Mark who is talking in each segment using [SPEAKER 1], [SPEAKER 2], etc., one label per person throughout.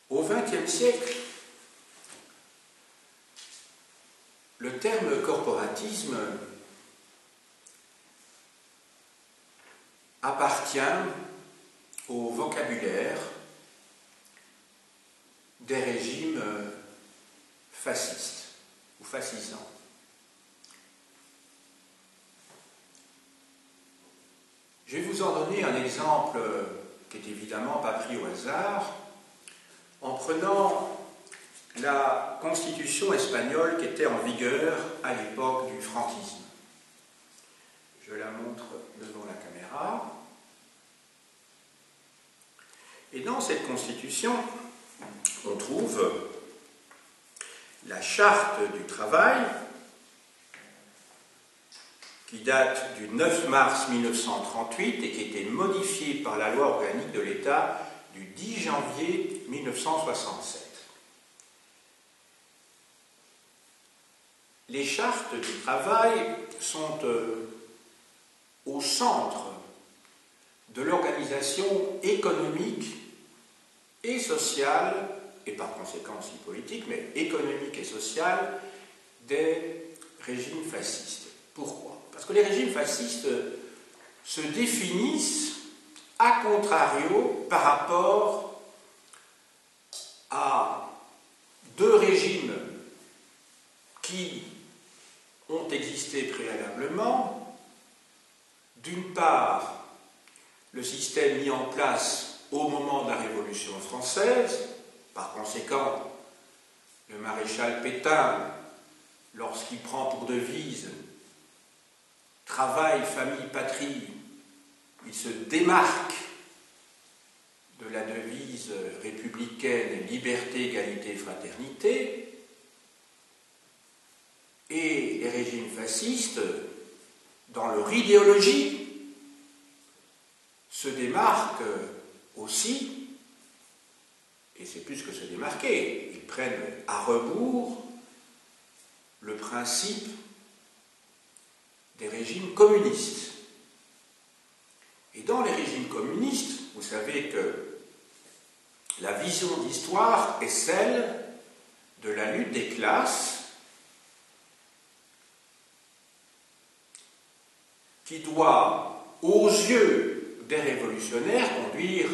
[SPEAKER 1] Au XXe siècle, le terme corporatisme appartient au vocabulaire des régimes fascistes ou fascisants. Je vais vous en donner un exemple qui n'est évidemment pas pris au hasard, en prenant la constitution espagnole qui était en vigueur à l'époque du franquisme. Je la montre devant la caméra. Et dans cette constitution, on trouve la charte du travail qui date du 9 mars 1938 et qui a été modifiée par la loi organique de l'État du 10 janvier 1967. Les chartes du travail sont au centre de l'organisation économique et sociale, et par conséquent aussi politique, mais économique et sociale, des régimes fascistes. Pourquoi? Parce que les régimes fascistes se définissent a contrario par rapport à deux régimes qui ont existé préalablement. D'une part, le système mis en place au moment de la Révolution française, par conséquent, le maréchal Pétain, lorsqu'il prend pour devise travail, famille, patrie, il se démarque de la devise républicaine liberté, égalité, fraternité, et les régimes fascistes, dans leur idéologie, se démarquent aussi, et c'est plus que se démarquer, ils prennent à rebours le principe des régimes communistes. Et dans les régimes communistes, vous savez que la vision d'histoire est celle de la lutte des classes qui doit, aux yeux des révolutionnaires, conduire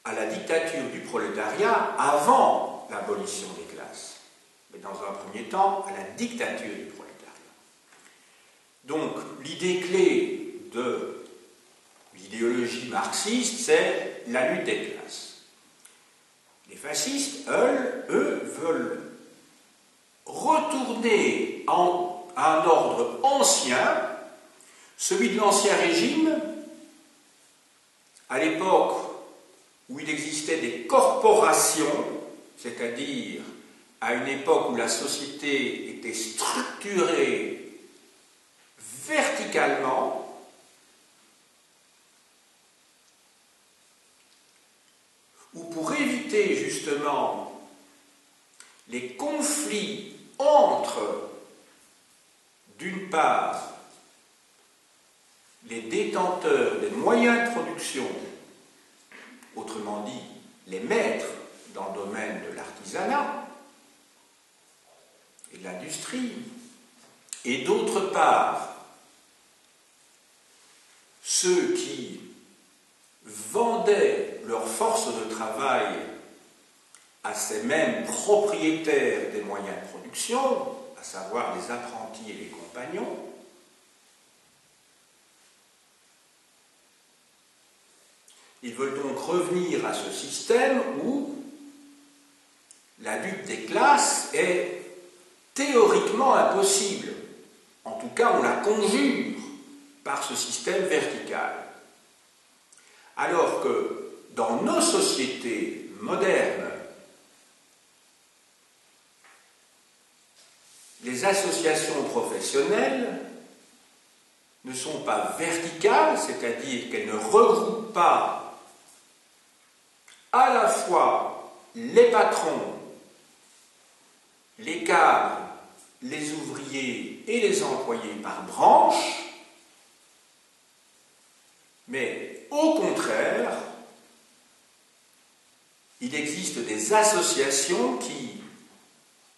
[SPEAKER 1] à la dictature du prolétariat avant l'abolition des classes, mais dans un premier temps à la dictature du prolétariat. Donc l'idée clé de l'idéologie marxiste, c'est la lutte des classes. Les fascistes, eux, veulent retourner à un ordre ancien, celui de l'Ancien Régime, à l'époque où il existait des corporations, c'est-à-dire à une époque où la société était structurée verticalement, où pour éviter justement les conflits entre, d'une part, les détenteurs des moyens de production, autrement dit, les maîtres dans le domaine de l'artisanat et de l'industrie, et d'autre part, ceux qui vendaient leur force de travail à ces mêmes propriétaires des moyens de production, à savoir les apprentis et les compagnons, ils veulent donc revenir à ce système où la lutte des classes est théoriquement impossible. En tout cas, on la conjure par ce système vertical. Alors que dans nos sociétés modernes, les associations professionnelles ne sont pas verticales, c'est-à-dire qu'elles ne regroupent pas à la fois les patrons, les cadres, les ouvriers et les employés par branche, mais au contraire, il existe des associations qui,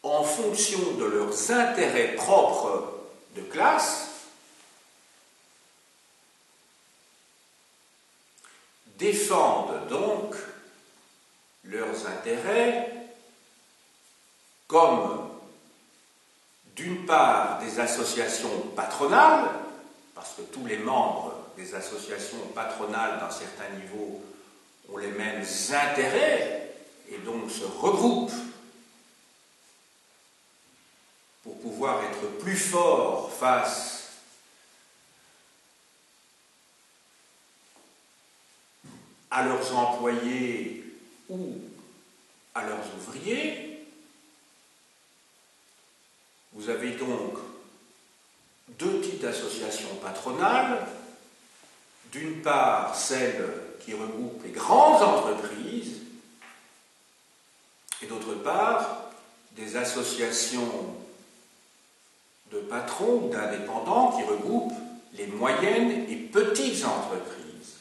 [SPEAKER 1] en fonction de leurs intérêts propres de classe, défendent donc leurs intérêts comme, d'une part, des associations patronales, parce que tous les membres des associations patronales d'un certain niveau ont les mêmes intérêts et donc se regroupent pour pouvoir être plus forts face à leurs employés ou à leurs ouvriers. Vous avez donc deux types d'associations patronales. D'une part, celles qui regroupent les grandes entreprises, et d'autre part, des associations de patrons ou d'indépendants qui regroupent les moyennes et petites entreprises.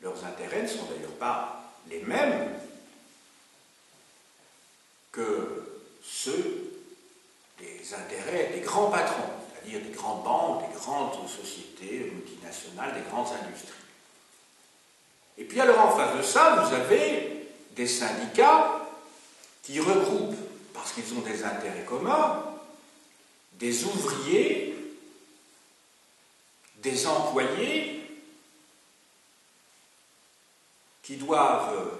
[SPEAKER 1] Leurs intérêts ne sont d'ailleurs pas les mêmes que ceux des intérêts des grands patrons, c'est-à-dire des grandes banques, des grandes sociétés multinationales, des grandes industries. Et puis alors en face de ça, vous avez des syndicats qui regroupent, parce qu'ils ont des intérêts communs, des ouvriers, des employés qui doivent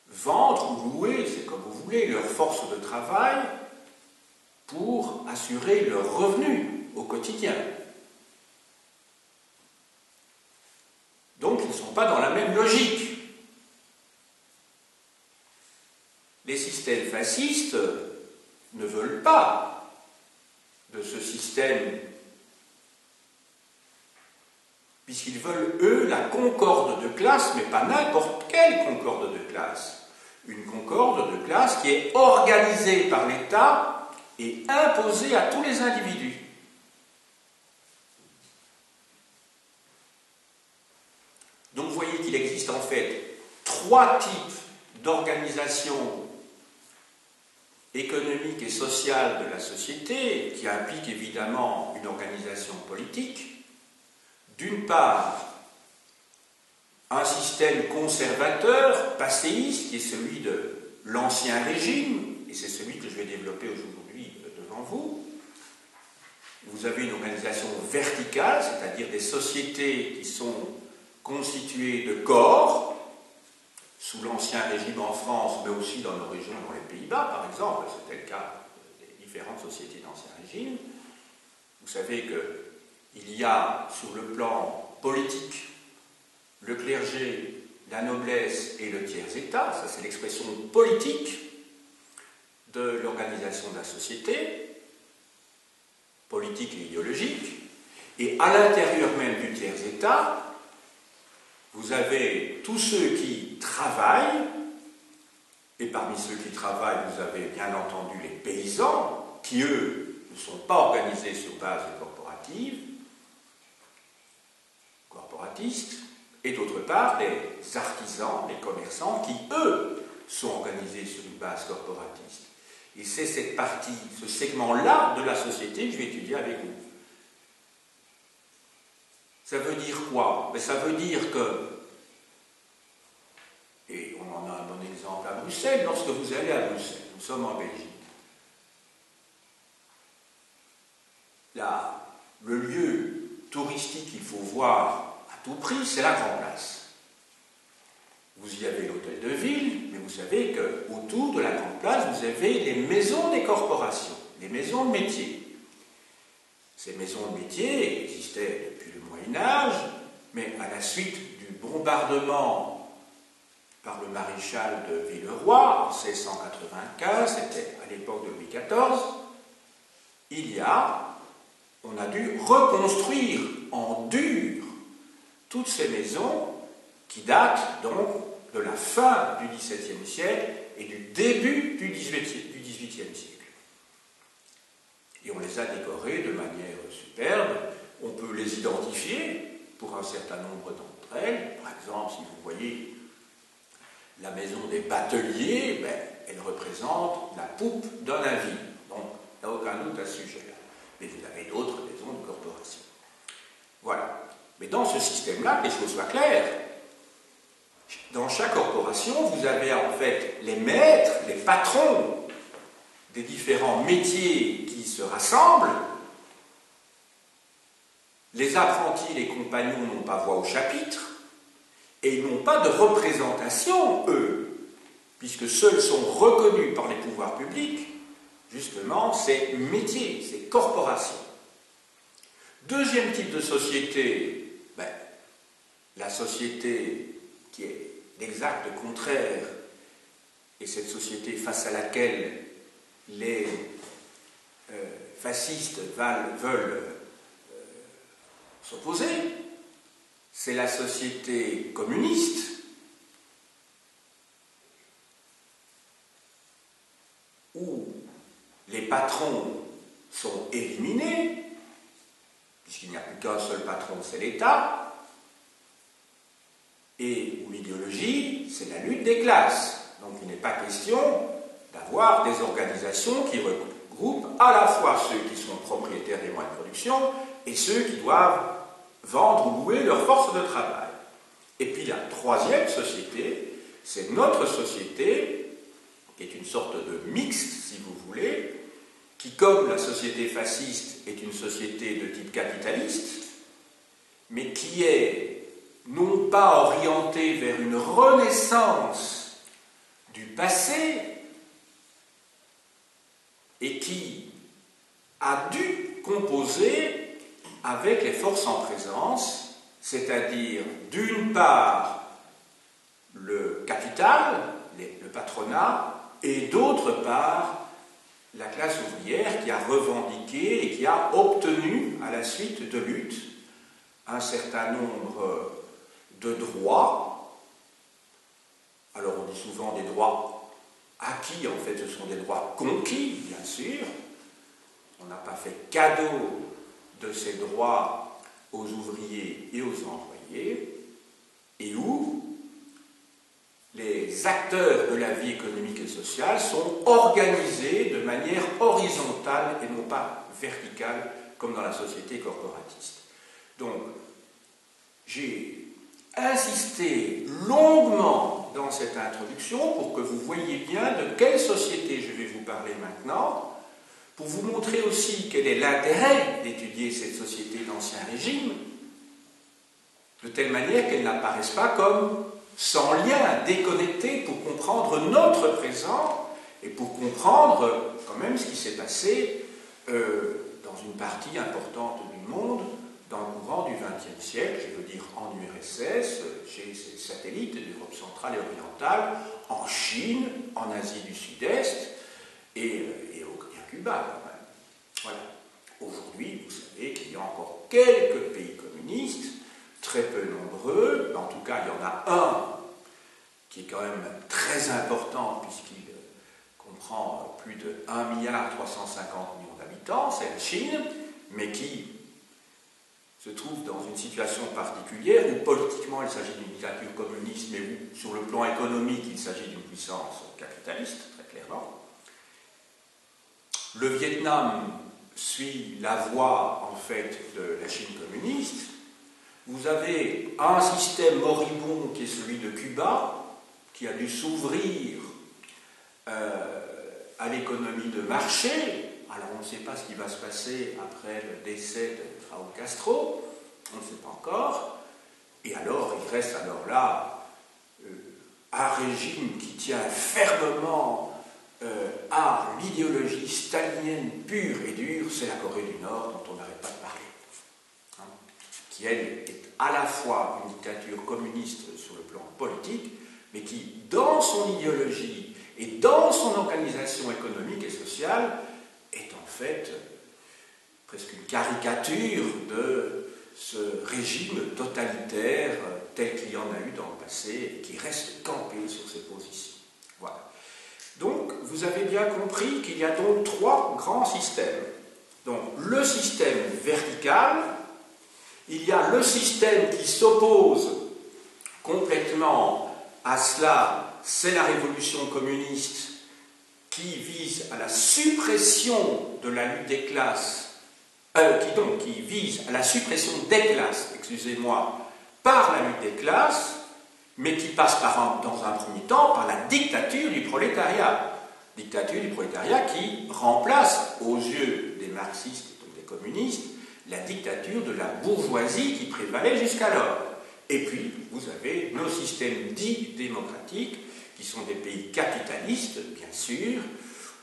[SPEAKER 1] vendre ou louer, c'est comme vous voulez, leur force de travail pour assurer leurs revenus au quotidien. Donc ils ne sont pas dans la même logique. Les systèmes fascistes ne veulent pas de ce système, puisqu'ils veulent, eux, la concorde de classe, mais pas n'importe quelle concorde de classe. Une concorde de classe qui est organisée par l'État et imposée à tous les individus. Donc vous voyez qu'il existe en fait trois types d'organisation économique et sociale de la société, qui impliquent évidemment une organisation politique. D'une part, un système conservateur, passéiste, qui est celui de l'Ancien Régime, et c'est celui que je vais développer aujourd'hui devant vous. Vous avez une organisation verticale, c'est-à-dire des sociétés qui sont constituées de corps, sous l'Ancien Régime en France, mais aussi dans nos régions, dans les Pays-Bas, par exemple, c'était le cas des différentes sociétés d'Ancien Régime. Vous savez qu'il y a, sur le plan politique, le clergé, la noblesse et le tiers-État, ça c'est l'expression politique de l'organisation de la société, politique et idéologique, et à l'intérieur même du tiers-État, vous avez tous ceux qui travaillent, et parmi ceux qui travaillent, vous avez bien entendu les paysans, qui eux ne sont pas organisés sur base corporatistes, et d'autre part les artisans, les commerçants, qui eux sont organisés sur une base corporatiste. Et c'est cette partie, ce segment-là de la société que je vais étudier avec vous. Ça veut dire quoi? Ça veut dire que, et on en a un bon exemple à Bruxelles, lorsque vous allez à Bruxelles, nous sommes en Belgique, là, le lieu touristique qu'il faut voir à tout prix, c'est la Grande Place. Vous y avez l'hôtel de ville, mais vous savez qu'autour de la Grande Place, vous avez les maisons des corporations, les maisons de métier. Ces maisons de métier existaient depuis le Moyen-Âge, mais à la suite du bombardement par le maréchal de Villeroy en 1695, c'était à l'époque de Louis XIV, on a dû reconstruire en dur toutes ces maisons qui datent donc de la fin du XVIIe siècle et du début du XVIIIe siècle. Et on les a décorées de manière superbe. On peut les identifier pour un certain nombre d'entre elles. Par exemple, si vous voyez La maison des bateliers, ben, elle représente la poupe d'un navire. Donc, il n'y a aucun doute à ce sujet-là. Mais vous avez d'autres maisons de corporation. Voilà. Mais dans ce système-là, que les choses soient claires, dans chaque corporation, vous avez en fait les maîtres, les patrons des différents métiers qui se rassemblent. Les apprentis, les compagnons n'ont pas voix au chapitre et ils n'ont pas de représentation, eux, puisque seuls sont reconnus par les pouvoirs publics, justement, ces métiers, ces corporations. Deuxième type de société, ben, la société qui est l'exact contraire, et cette société face à laquelle les fascistes veulent s'opposer, c'est la société communiste, où les patrons sont éliminés, puisqu'il n'y a plus qu'un seul patron, c'est l'État, et où l'idéologie, c'est la lutte des classes. Donc il n'est pas question d'avoir des organisations qui regroupent à la fois ceux qui sont propriétaires des moyens de production et ceux qui doivent vendre ou louer leur force de travail. Et puis la troisième société, c'est notre société, qui est une sorte de mixte, si vous voulez, qui, comme la société fasciste, est une société de type capitaliste, mais qui est non pas orientée vers une renaissance du passé, et qui a dû composer avec les forces en présence, c'est-à-dire d'une part le capital, le patronat, et d'autre part la classe ouvrière qui a revendiqué et qui a obtenu, à la suite de luttes, un certain nombre de droits. Alors on dit souvent des droits acquis, en fait ce sont des droits conquis, bien sûr. On n'a pas fait cadeau de ces droits aux ouvriers et aux employés, et où les acteurs de la vie économique et sociale sont organisés de manière horizontale et non pas verticale, comme dans la société corporatiste. Donc, j'ai insisté longuement dans cette introduction pour que vous voyiez bien de quelle société je vais vous parler maintenant, pour vous montrer aussi quel est l'intérêt d'étudier cette société d'Ancien Régime, de telle manière qu'elle n'apparaisse pas comme sans lien, déconnecté, pour comprendre notre présent et pour comprendre quand même ce qui s'est passé dans une partie importante du monde dans le courant du XXe siècle, je veux dire en URSS, chez ses satellites d'Europe centrale et orientale, en Chine, en Asie du Sud-Est et à Cuba quand même. Voilà. Aujourd'hui, vous savez qu'il y a encore quelques pays communistes, très peu nombreux, en tout cas il y en a un qui est quand même très important puisqu'il comprend plus de 1,350 milliard d'habitants, c'est la Chine, mais qui se trouve dans une situation particulière où politiquement il s'agit d'une dictature communiste, mais où sur le plan économique il s'agit d'une puissance capitaliste, très clairement. Le Vietnam suit la voie en fait de la Chine communiste. Vous avez un système moribond qui est celui de Cuba, qui a dû s'ouvrir à l'économie de marché. Alors on ne sait pas ce qui va se passer après le décès de Raúl Castro, on ne sait pas encore. Et alors il reste alors là un régime qui tient fermement à l'idéologie stalinienne pure et dure, c'est la Corée du Nord dont on n'arrête pas de parler. Qui, elle, est à la fois une dictature communiste sur le plan politique, mais qui, dans son idéologie et dans son organisation économique et sociale, est en fait presque une caricature de ce régime totalitaire tel qu'il y en a eu dans le passé et qui reste campé sur ses positions. Voilà. Donc, vous avez bien compris qu'il y a donc trois grands systèmes. Donc, le système vertical, il y a le système qui s'oppose complètement à cela, c'est la révolution communiste qui vise à la suppression de la lutte des classes, qui vise à la suppression des classes, excusez-moi, par la lutte des classes, mais qui passe dans un premier temps par la dictature du prolétariat. Dictature du prolétariat qui remplace, aux yeux des marxistes et donc des communistes, la dictature de la bourgeoisie qui prévalait jusqu'alors. Et puis, vous avez nos systèmes dits démocratiques, qui sont des pays capitalistes, bien sûr,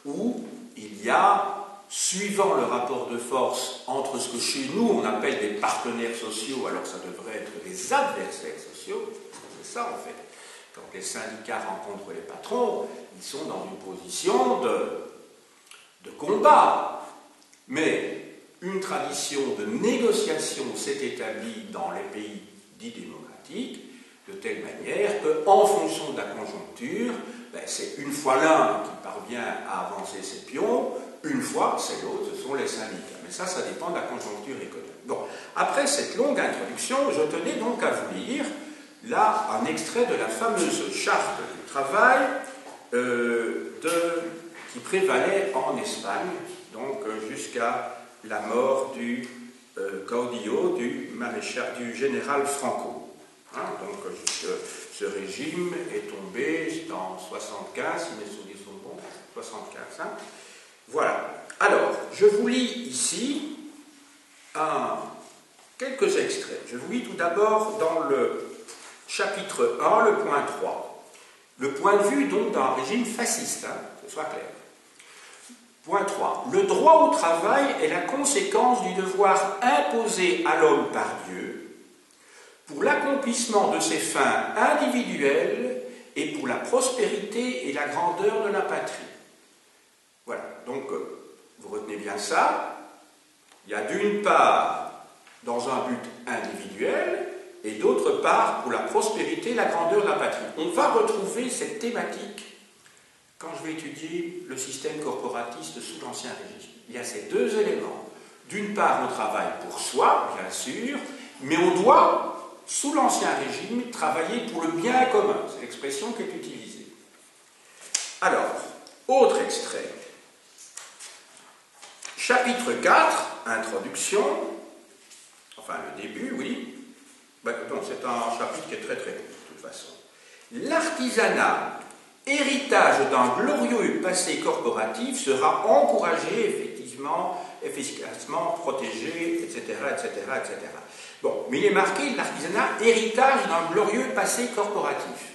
[SPEAKER 1] où il y a, suivant le rapport de force entre ce que chez nous on appelle des partenaires sociaux, alors ça devrait être des adversaires sociaux, c'est ça en fait. Quand les syndicats rencontrent les patrons, ils sont dans une position de combat. Mais une tradition de négociation s'est établie dans les pays dits démocratiques, de telle manière qu'en fonction de la conjoncture, c'est une fois l'un qui parvient à avancer ses pions, une fois c'est l'autre, ce sont les syndicats. Mais ça dépend de la conjoncture économique. Bon, après cette longue introduction, je tenais donc à vous lire là un extrait de la fameuse charte du travail qui prévalait en Espagne, donc jusqu'à la mort du caudillo, du général Franco. Donc ce régime est tombé en 75, si mes souvenirs sont bons, 75. Voilà. Alors, je vous lis ici quelques extraits. Je vous lis tout d'abord dans le chapitre 1, le point 3. Le point de vue donc d'un régime fasciste, que ce soit clair. Point 3. Le droit au travail est la conséquence du devoir imposé à l'homme par Dieu pour l'accomplissement de ses fins individuelles et pour la prospérité et la grandeur de la patrie. Voilà, donc vous retenez bien ça. Il y a d'une part dans un but individuel et d'autre part pour la prospérité et la grandeur de la patrie. On va retrouver cette thématique quand je vais étudier le système corporatiste sous l'Ancien Régime. Il y a ces deux éléments. D'une part, on travaille pour soi, bien sûr, mais on doit, sous l'Ancien Régime, travailler pour le bien commun. C'est l'expression qui est utilisée. Alors, autre extrait. Chapitre 4, introduction, enfin le début, oui. Donc c'est un chapitre qui est très très court, de toute façon. L'artisanat, héritage d'un glorieux passé corporatif, sera encouragé, effectivement, efficacement protégé, etc., etc., etc. Bon, mais il est marqué l'artisanat, héritage d'un glorieux passé corporatif.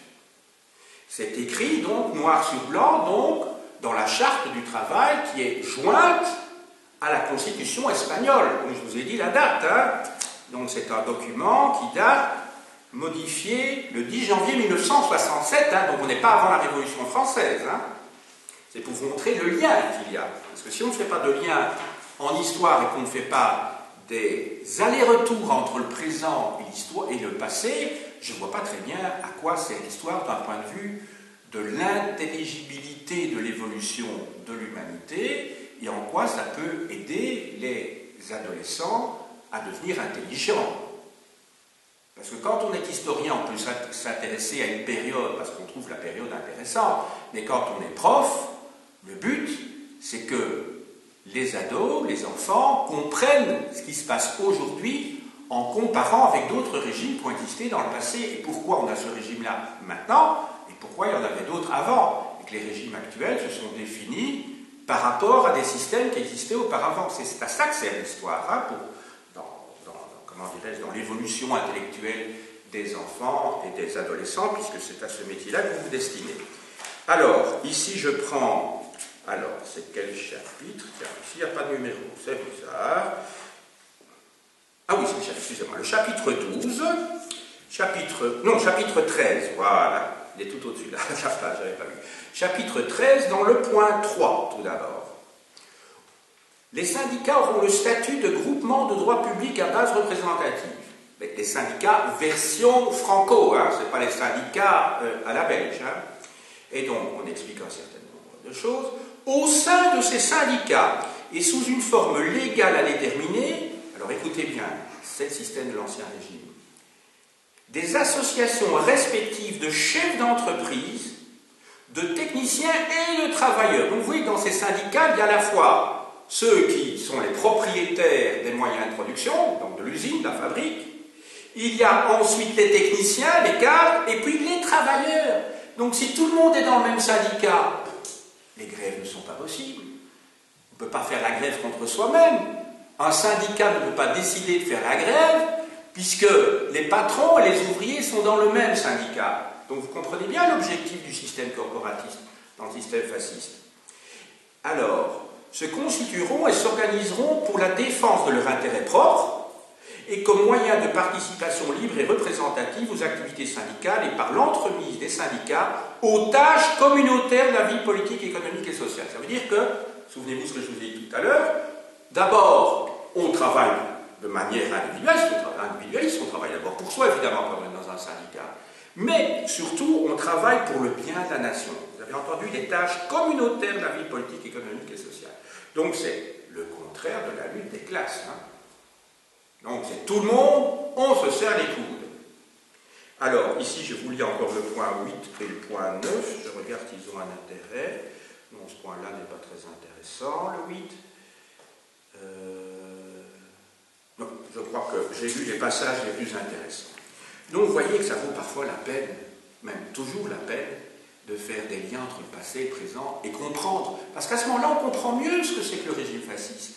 [SPEAKER 1] C'est écrit, donc, noir sur blanc, donc, dans la charte du travail qui est jointe à la Constitution espagnole. Donc, je vous ai dit la date, Donc, c'est un document qui date, modifié le 10 janvier 1967, donc on n'est pas avant la Révolution française. C'est pour vous montrer le lien qu'il y a. Parce que si on ne fait pas de lien en histoire et qu'on ne fait pas des allers-retours entre le présent et le passé, je ne vois pas très bien à quoi sert l'histoire d'un point de vue de l'intelligibilité de l'évolution de l'humanité et en quoi ça peut aider les adolescents à devenir intelligents. Parce que quand on est historien, on peut s'intéresser à une période parce qu'on trouve la période intéressante, mais quand on est prof, le but, c'est que les ados, les enfants, comprennent ce qui se passe aujourd'hui en comparant avec d'autres régimes qui ont existé dans le passé et pourquoi on a ce régime-là maintenant et pourquoi il y en avait d'autres avant. Et que les régimes actuels se sont définis par rapport à des systèmes qui existaient auparavant. C'est à ça que sert l'histoire, dans l'évolution intellectuelle des enfants et des adolescents, puisque c'est à ce métier-là que vous vous destinez. Alors, ici je prends, c'est quel chapitre? Tiens, ici il n'y a pas de numéro, c'est bizarre. Ah oui, c'est excusez-moi, le chapitre 12, chapitre 13, voilà, il est tout au-dessus de la page, j'avais pas vu. Chapitre 13, dans le point 3, tout d'abord. Les syndicats auront le statut de groupement de droit public à base représentative. Les syndicats version franco, ce n'est pas les syndicats à la belge. Et donc, on explique un certain nombre de choses. Au sein de ces syndicats, et sous une forme légale à déterminer, alors écoutez bien, c'est le système de l'Ancien Régime, des associations respectives de chefs d'entreprise, de techniciens et de travailleurs. Donc vous voyez que dans ces syndicats, il y a à la fois ceux qui sont les propriétaires des moyens de production, donc de l'usine, de la fabrique, il y a ensuite les techniciens, les cadres, et puis les travailleurs. Donc si tout le monde est dans le même syndicat, les grèves ne sont pas possibles. On ne peut pas faire la grève contre soi-même. Un syndicat ne peut pas décider de faire la grève, puisque les patrons et les ouvriers sont dans le même syndicat. Donc vous comprenez bien l'objectif du système corporatiste dans le système fasciste. Alors, se constitueront et s'organiseront pour la défense de leur intérêt propre et comme moyen de participation libre et représentative aux activités syndicales et par l'entremise des syndicats aux tâches communautaires de la vie politique, économique et sociale. Ça veut dire que, souvenez-vous ce que je vous ai dit tout à l'heure, d'abord, on travaille de manière individualiste, on travaille d'abord pour soi, évidemment, quand on est dans un syndicat, mais surtout, on travaille pour le bien de la nation. Vous avez entendu des tâches communautaires de la vie politique, économique et sociale. Donc c'est le contraire de la lutte des classes. Donc c'est tout le monde, on se serre les coudes. Alors, ici, je vous lis encore le point 8 et le point 9. Je regarde s'ils ont un intérêt. Non, ce point-là n'est pas très intéressant, le 8. Non, je crois que j'ai lu les passages les plus intéressants. Donc, vous voyez que ça vaut parfois la peine, même toujours la peine, de faire des liens entre le passé et le présent et comprendre. Parce qu'à ce moment-là, on comprend mieux ce que c'est que le régime fasciste,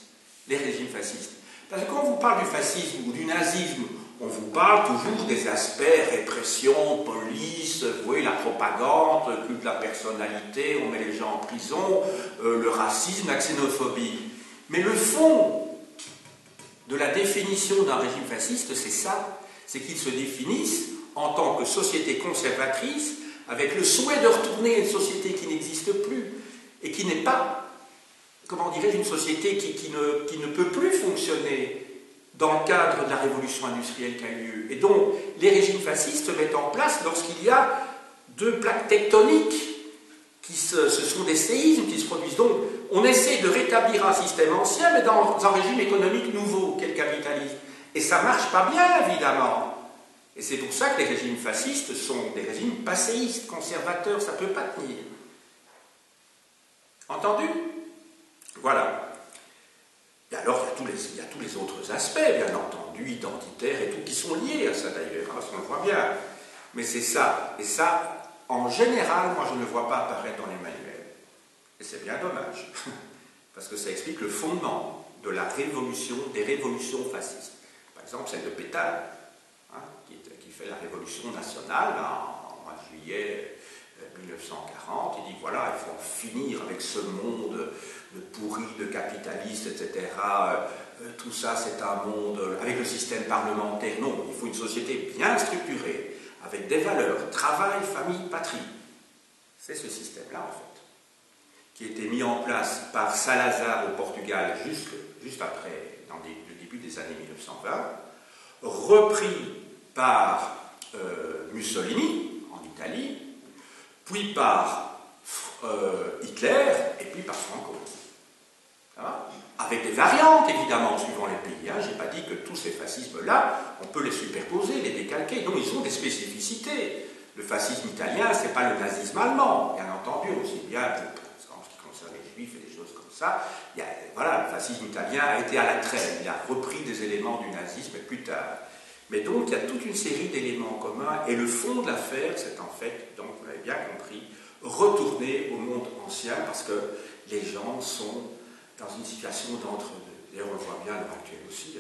[SPEAKER 1] les régimes fascistes. Parce que quand on vous parle du fascisme ou du nazisme, on vous parle toujours des aspects répression, police, vous voyez, la propagande, le culte de la personnalité, on met les gens en prison, le racisme, la xénophobie. Mais le fond de la définition d'un régime fasciste, c'est ça. C'est qu'ils se définissent en tant que société conservatrice, avec le souhait de retourner à une société qui n'existe plus, et qui n'est pas, comment dirais-je, une société qui ne peut plus fonctionner dans le cadre de la révolution industrielle qui a eu lieu. Et donc, les régimes fascistes se mettent en place lorsqu'il y a deux plaques tectoniques, ce sont des séismes qui se produisent. Donc, on essaie de rétablir un système ancien, mais dans un régime économique nouveau, qu'est le capitalisme. Et ça ne marche pas bien, évidemment. Et c'est pour ça que les régimes fascistes sont des régimes passéistes, conservateurs, ça ne peut pas tenir. Entendu? Voilà. Et alors, il y a tous les autres aspects, bien entendu, identitaires et tout, qui sont liés à ça d'ailleurs, parce qu'on le voit bien. Mais c'est ça. Et ça, en général, moi je ne le vois pas apparaître dans les manuels. Et c'est bien dommage. Parce que ça explique le fondement de la révolution, des révolutions fascistes. Par exemple, celle de Pétain, qui fait la révolution nationale en mois de juillet 1940. Il dit voilà, il faut en finir avec ce monde de pourri, de capitalistes, etc. Tout ça, c'est un monde avec le système parlementaire. Non, il faut une société bien structurée, avec des valeurs, travail, famille, patrie. C'est ce système-là, en fait, qui a été mis en place par Salazar au Portugal juste après, dans le début des années 1920, repris par Mussolini en Italie, puis par Hitler et puis par Franco. Avec des variantes évidemment suivant les pays. Je n'ai pas dit que tous ces fascismes-là, on peut les superposer, les décalquer. Donc ils ont des spécificités. Le fascisme italien, ce n'est pas le nazisme allemand, bien entendu, aussi bien en ce qui concerne les juifs et des choses comme ça. Voilà, le fascisme italien a été à la traîne, il a repris des éléments du nazisme plus tard. Mais donc, il y a toute une série d'éléments communs, et le fond de l'affaire, c'est en fait, donc vous l'avez bien compris, retourner au monde ancien, parce que les gens sont dans une situation d'entre-deux. D'ailleurs, on le voit bien à l'heure actuelle aussi.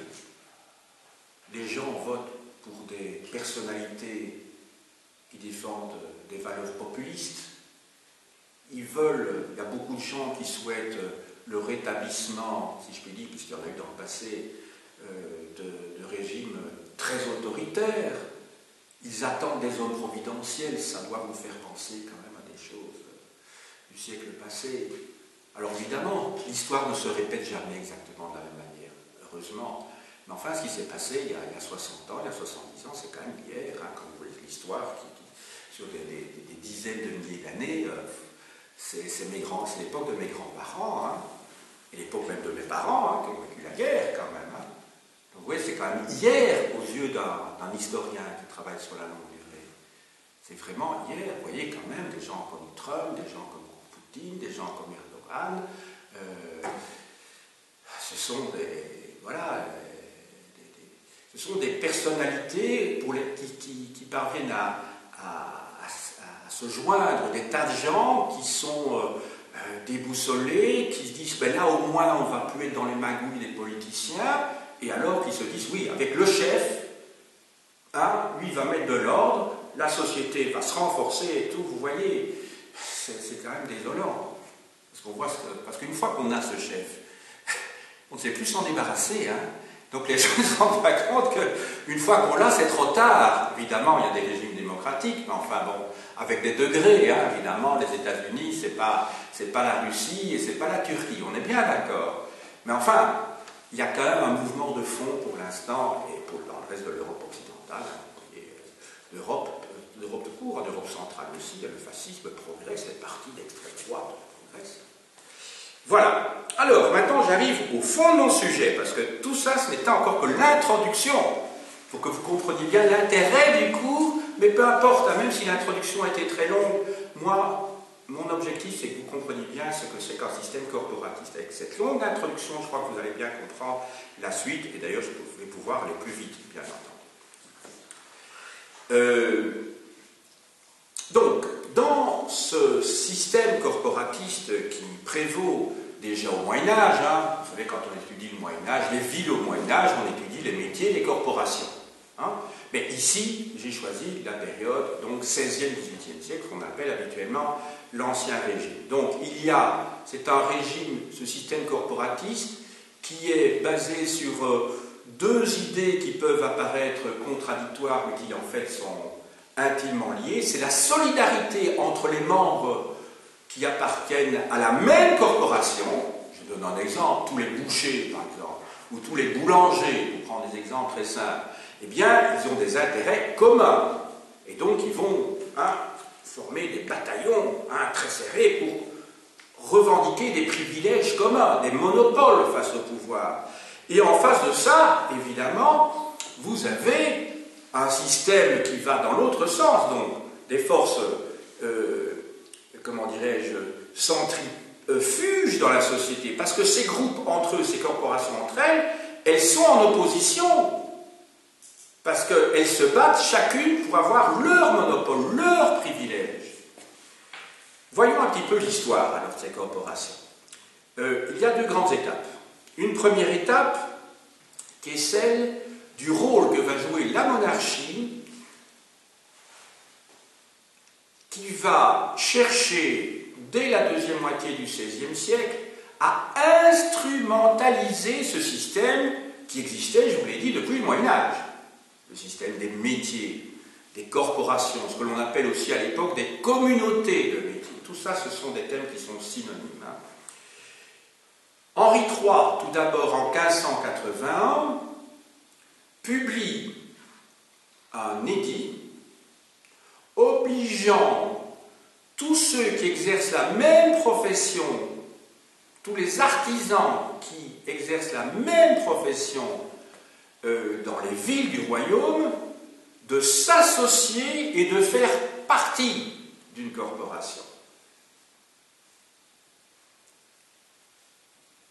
[SPEAKER 1] Les gens votent pour des personnalités qui défendent des valeurs populistes. Il y a beaucoup de gens qui souhaitent le rétablissement, si je puis dire, puisqu'il y en a eu dans le passé, de régimes très autoritaires. Ils attendent des hommes providentiels, ça doit vous faire penser quand même à des choses du siècle passé. Alors évidemment, l'histoire ne se répète jamais exactement de la même manière, heureusement. Mais enfin, ce qui s'est passé il y a 60 ans, il y a 70 ans, c'est quand même hier, comme vous voyez l'histoire, sur des dizaines de milliers d'années, c'est l'époque de mes grands-parents, et l'époque même de mes parents, qui ont vécu la guerre quand même. Donc vous voyez, c'est quand même hier, aux yeux d'un d'un historien qui travaille sur la longue durée. C'est vraiment hier, vous voyez quand même des gens comme Trump, des gens comme Poutine, des gens comme Erdogan. Ce sont des, voilà, ce sont des personnalités qui parviennent à se joindre, des tas de gens qui sont déboussolés, qui se disent ben là au moins on ne va plus être dans les magouilles des politiciens, et alors qu'ils se disent oui, avec le chef, hein, lui il va mettre de l'ordre, la société va se renforcer et tout, vous voyez, c'est quand même désolant. Parce qu'une fois qu'on a ce chef, on ne sait plus s'en débarrasser. Hein. Donc les gens ne se rendent pas compte qu'une fois qu'on l'a, c'est trop tard. Évidemment, il y a des régimes démocratiques, mais enfin bon, avec des degrés. Hein. Évidemment, les États-Unis, c'est pas la Russie et c'est pas la Turquie. On est bien d'accord. Mais enfin, il y a quand même un mouvement de fond pour l'instant, et dans le reste de l'Europe occidentale, et l'Europe tout court, en Europe centrale aussi, le fascisme progresse, les partis d'extrême droite progressent. Voilà. Alors, maintenant, j'arrive au fond de mon sujet, parce que tout ça, ce n'était encore que l'introduction, pour que vous compreniez bien l'intérêt du cours, mais peu importe, hein, même si l'introduction a été très longue, moi, mon objectif, c'est que vous compreniez bien ce que c'est qu'un système corporatiste. Avec cette longue introduction, je crois que vous allez bien comprendre la suite, et d'ailleurs, je vais pouvoir aller plus vite, bien entendu. Donc, dans ce système corporatiste qui prévaut déjà au Moyen-Âge, hein, vous savez, quand on étudie le Moyen-Âge, les villes au Moyen-Âge, on étudie les métiers, les corporations. Hein. Mais ici, j'ai choisi la période, donc 16e, 18e siècle, qu'on appelle habituellement l'Ancien Régime. Donc, c'est un régime, ce système corporatiste, qui est basé sur deux idées qui peuvent apparaître contradictoires, mais qui en fait sont intimement liées. C'est la solidarité entre les membres qui appartiennent à la même corporation. Je donne un exemple, tous les bouchers par exemple, ou tous les boulangers, pour prendre des exemples très simples, eh bien, ils ont des intérêts communs. Et donc, ils vont former des bataillons très serrés pour revendiquer des privilèges communs, des monopoles face au pouvoir. Et en face de ça, évidemment, vous avez un système qui va dans l'autre sens, donc des forces, comment dirais-je, centrifuges dans la société, parce que ces groupes entre eux, ces corporations entre elles, elles sont en opposition, parce qu'elles se battent chacune pour avoir leur monopole, leur privilège. Voyons un petit peu l'histoire alors de ces corporations. Il y a deux grandes étapes. Une première étape qui est celle du rôle que va jouer la monarchie, qui va chercher, dès la deuxième moitié du XVIe siècle, à instrumentaliser ce système qui existait, je vous l'ai dit, depuis le Moyen-Âge. Le système des métiers, des corporations, ce que l'on appelle aussi à l'époque des communautés de métiers. Tout ça, ce sont des thèmes qui sont synonymes. Hein. Henri III, tout d'abord en 1581, publie un édit obligeant tous ceux qui exercent la même profession, tous les artisans qui exercent la même profession dans les villes du royaume, de s'associer et de faire partie d'une corporation.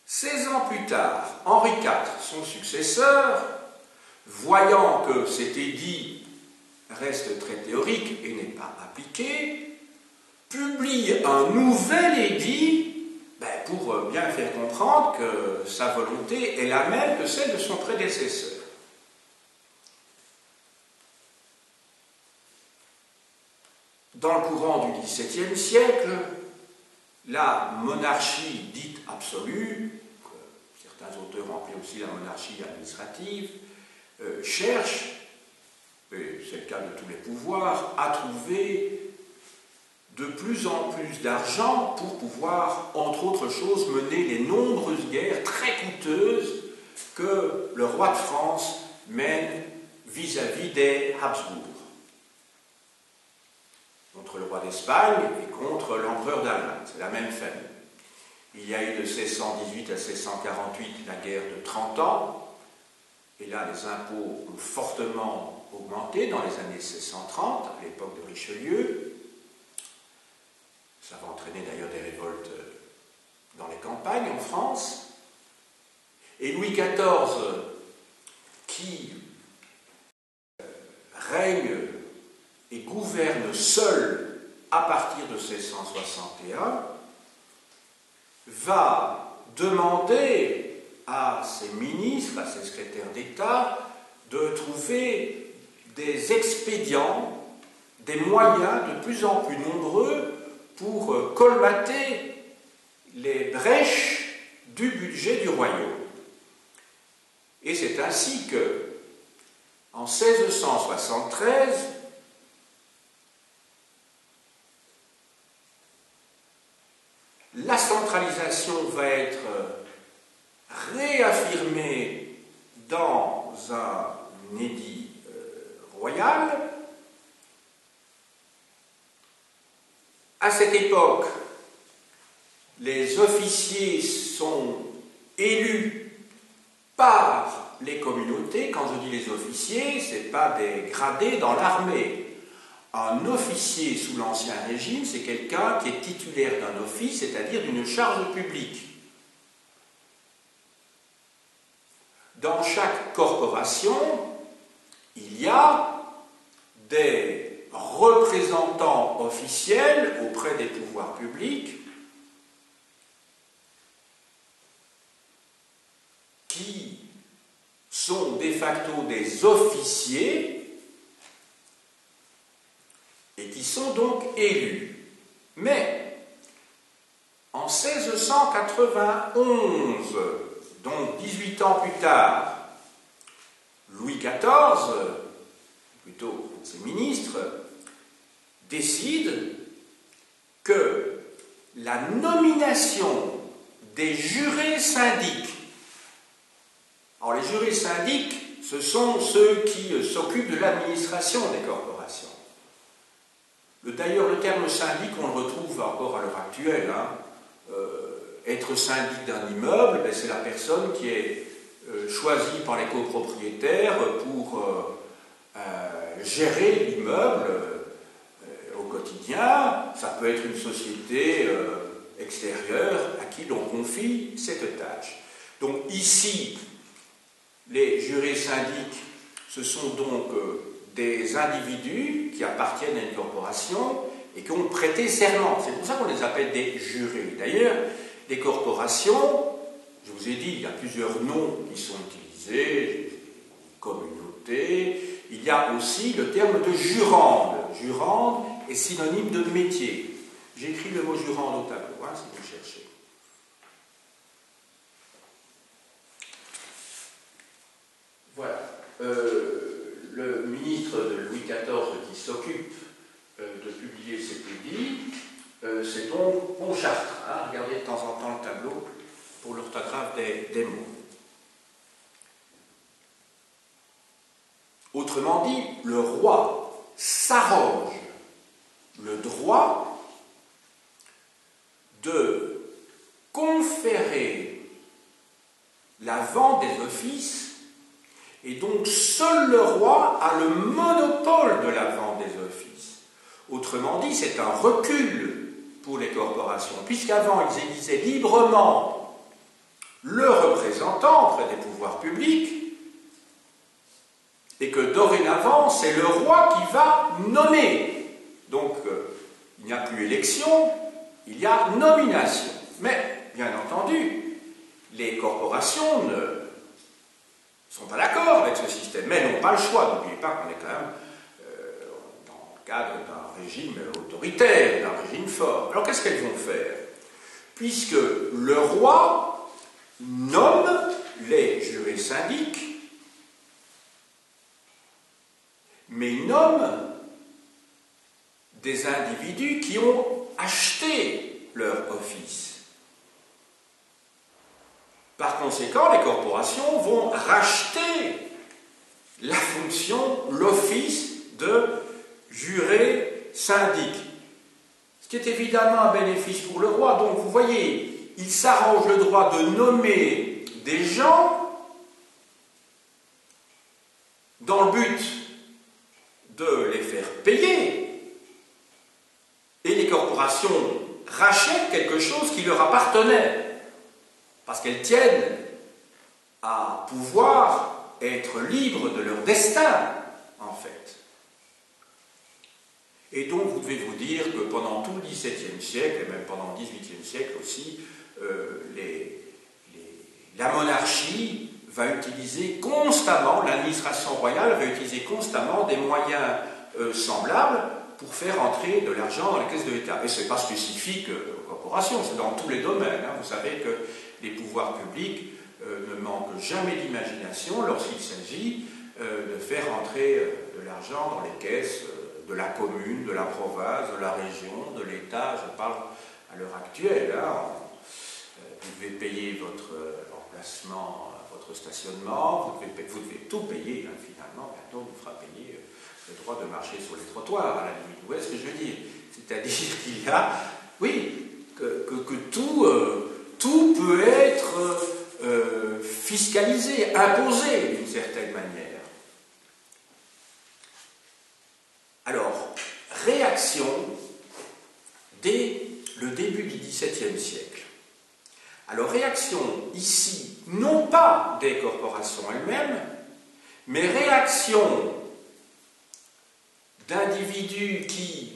[SPEAKER 1] 16 ans plus tard, Henri IV, son successeur, voyant que cet édit reste très théorique et n'est pas appliqué, publie un nouvel édit pour bien faire comprendre que sa volonté est la même que celle de son prédécesseur. Dans le courant du XVIIe siècle, la monarchie dite absolue, que certains auteurs ont appelé aussi la monarchie administrative, cherche, et c'est le cas de tous les pouvoirs, à trouver de plus en plus d'argent pour pouvoir, entre autres choses, mener les nombreuses guerres très coûteuses que le roi de France mène vis-à-vis des Habsbourg. Contre le roi d'Espagne et contre l'empereur d'Allemagne, c'est la même famille. Il y a eu de 1618 à 1648 la guerre de 30 ans, et là les impôts ont fortement augmenté dans les années 1630, à l'époque de Richelieu. Ça va entraîner d'ailleurs des révoltes dans les campagnes en France. Et Louis XIV, qui règne et gouverne seul à partir de 1661, va demander à ses ministres, à ses secrétaires d'État, de trouver des expédients, des moyens de plus en plus nombreux pour colmater les brèches du budget du royaume. Et c'est ainsi que, en 1673, la centralisation va être réaffirmée dans un édit royal. À cette époque, les officiers sont élus par les communautés. Quand je dis les officiers, ce n'est pas des gradés dans l'armée. Un officier sous l'Ancien Régime, c'est quelqu'un qui est titulaire d'un office, c'est-à-dire d'une charge publique. Dans chaque corporation, il y a des représentants officiels auprès des pouvoirs publics qui sont de facto des officiers et qui sont donc élus. Mais en 1691, donc 18 ans plus tard, Louis XIV, plutôt ses ministres, décident que la nomination des jurés syndics, alors les jurés syndics, ce sont ceux qui s'occupent de l'administration des corporations. D'ailleurs, le terme syndic, on le retrouve encore à l'heure actuelle. Être syndic d'un immeuble, c'est la personne qui est choisie par les copropriétaires pour gérer l'immeuble au quotidien. Ça peut être une société extérieure à qui l'on confie cette tâche. Donc ici, les jurés syndics, ce sont donc des individus qui appartiennent à une corporation et qui ont prêté serment. C'est pour ça qu'on les appelle des jurés. D'ailleurs, les corporations, je vous ai dit, il y a plusieurs noms qui sont utilisés, communauté. Il y a aussi le terme de jurande. Jurande est synonyme de métier. J'écris le mot jurande au tableau, si vous cherchez. Voilà. Le ministre de Louis XIV qui s'occupe de publier cet édit, c'est donc Pontchartrain. Regardez de temps en temps le tableau pour l'orthographe des mots. Autrement dit, le roi s'arroge le droit de conférer la vente des offices. Et donc, seul le roi a le monopole de la vente des offices. Autrement dit, c'est un recul pour les corporations, puisqu'avant, ils élisaient librement le représentant auprès des pouvoirs publics, et que dorénavant, c'est le roi qui va nommer. Donc, il n'y a plus élection, il y a nomination. Mais, bien entendu, les corporations ne sont pas d'accord avec ce système, mais n'ont pas le choix. N'oubliez pas qu'on est quand même dans le cadre d'un régime autoritaire, d'un régime fort. Alors qu'est-ce qu'elles vont faire? Puisque le roi nomme les jurés syndics, mais il nomme des individus qui ont acheté leur office. Par conséquent, les corporations vont racheter la fonction, l'office de juré syndic. Ce qui est évidemment un bénéfice pour le roi. Donc vous voyez, il s'arrange le droit de nommer des gens dans le but payées. Et les corporations rachètent quelque chose qui leur appartenait, parce qu'elles tiennent à pouvoir être libres de leur destin, en fait. Et donc, vous devez vous dire que pendant tout le XVIIe siècle, et même pendant le XVIIIe siècle aussi, la monarchie va utiliser constamment, l'administration royale va utiliser constamment des moyens semblables pour faire entrer de l'argent dans les caisses de l'État. Et ce n'est pas spécifique aux corporations, c'est dans tous les domaines. Vous savez que les pouvoirs publics ne manquent jamais d'imagination lorsqu'il s'agit de faire entrer de l'argent dans les caisses de la commune, de la province, de la région, de l'État. Je parle à l'heure actuelle. Vous devez payer votre emplacement, votre stationnement, vous devez tout payer, finalement. Bientôt, on vous fera payer le droit de marcher sur les trottoirs, à la limite. Vous voyez ce que je veux dire? C'est-à-dire qu'il y a, oui, que tout peut être fiscalisé, imposé d'une certaine manière. Alors, réaction dès le début du XVIIe siècle. Alors, réaction ici, non pas des corporations elles-mêmes, mais réaction d'individus qui,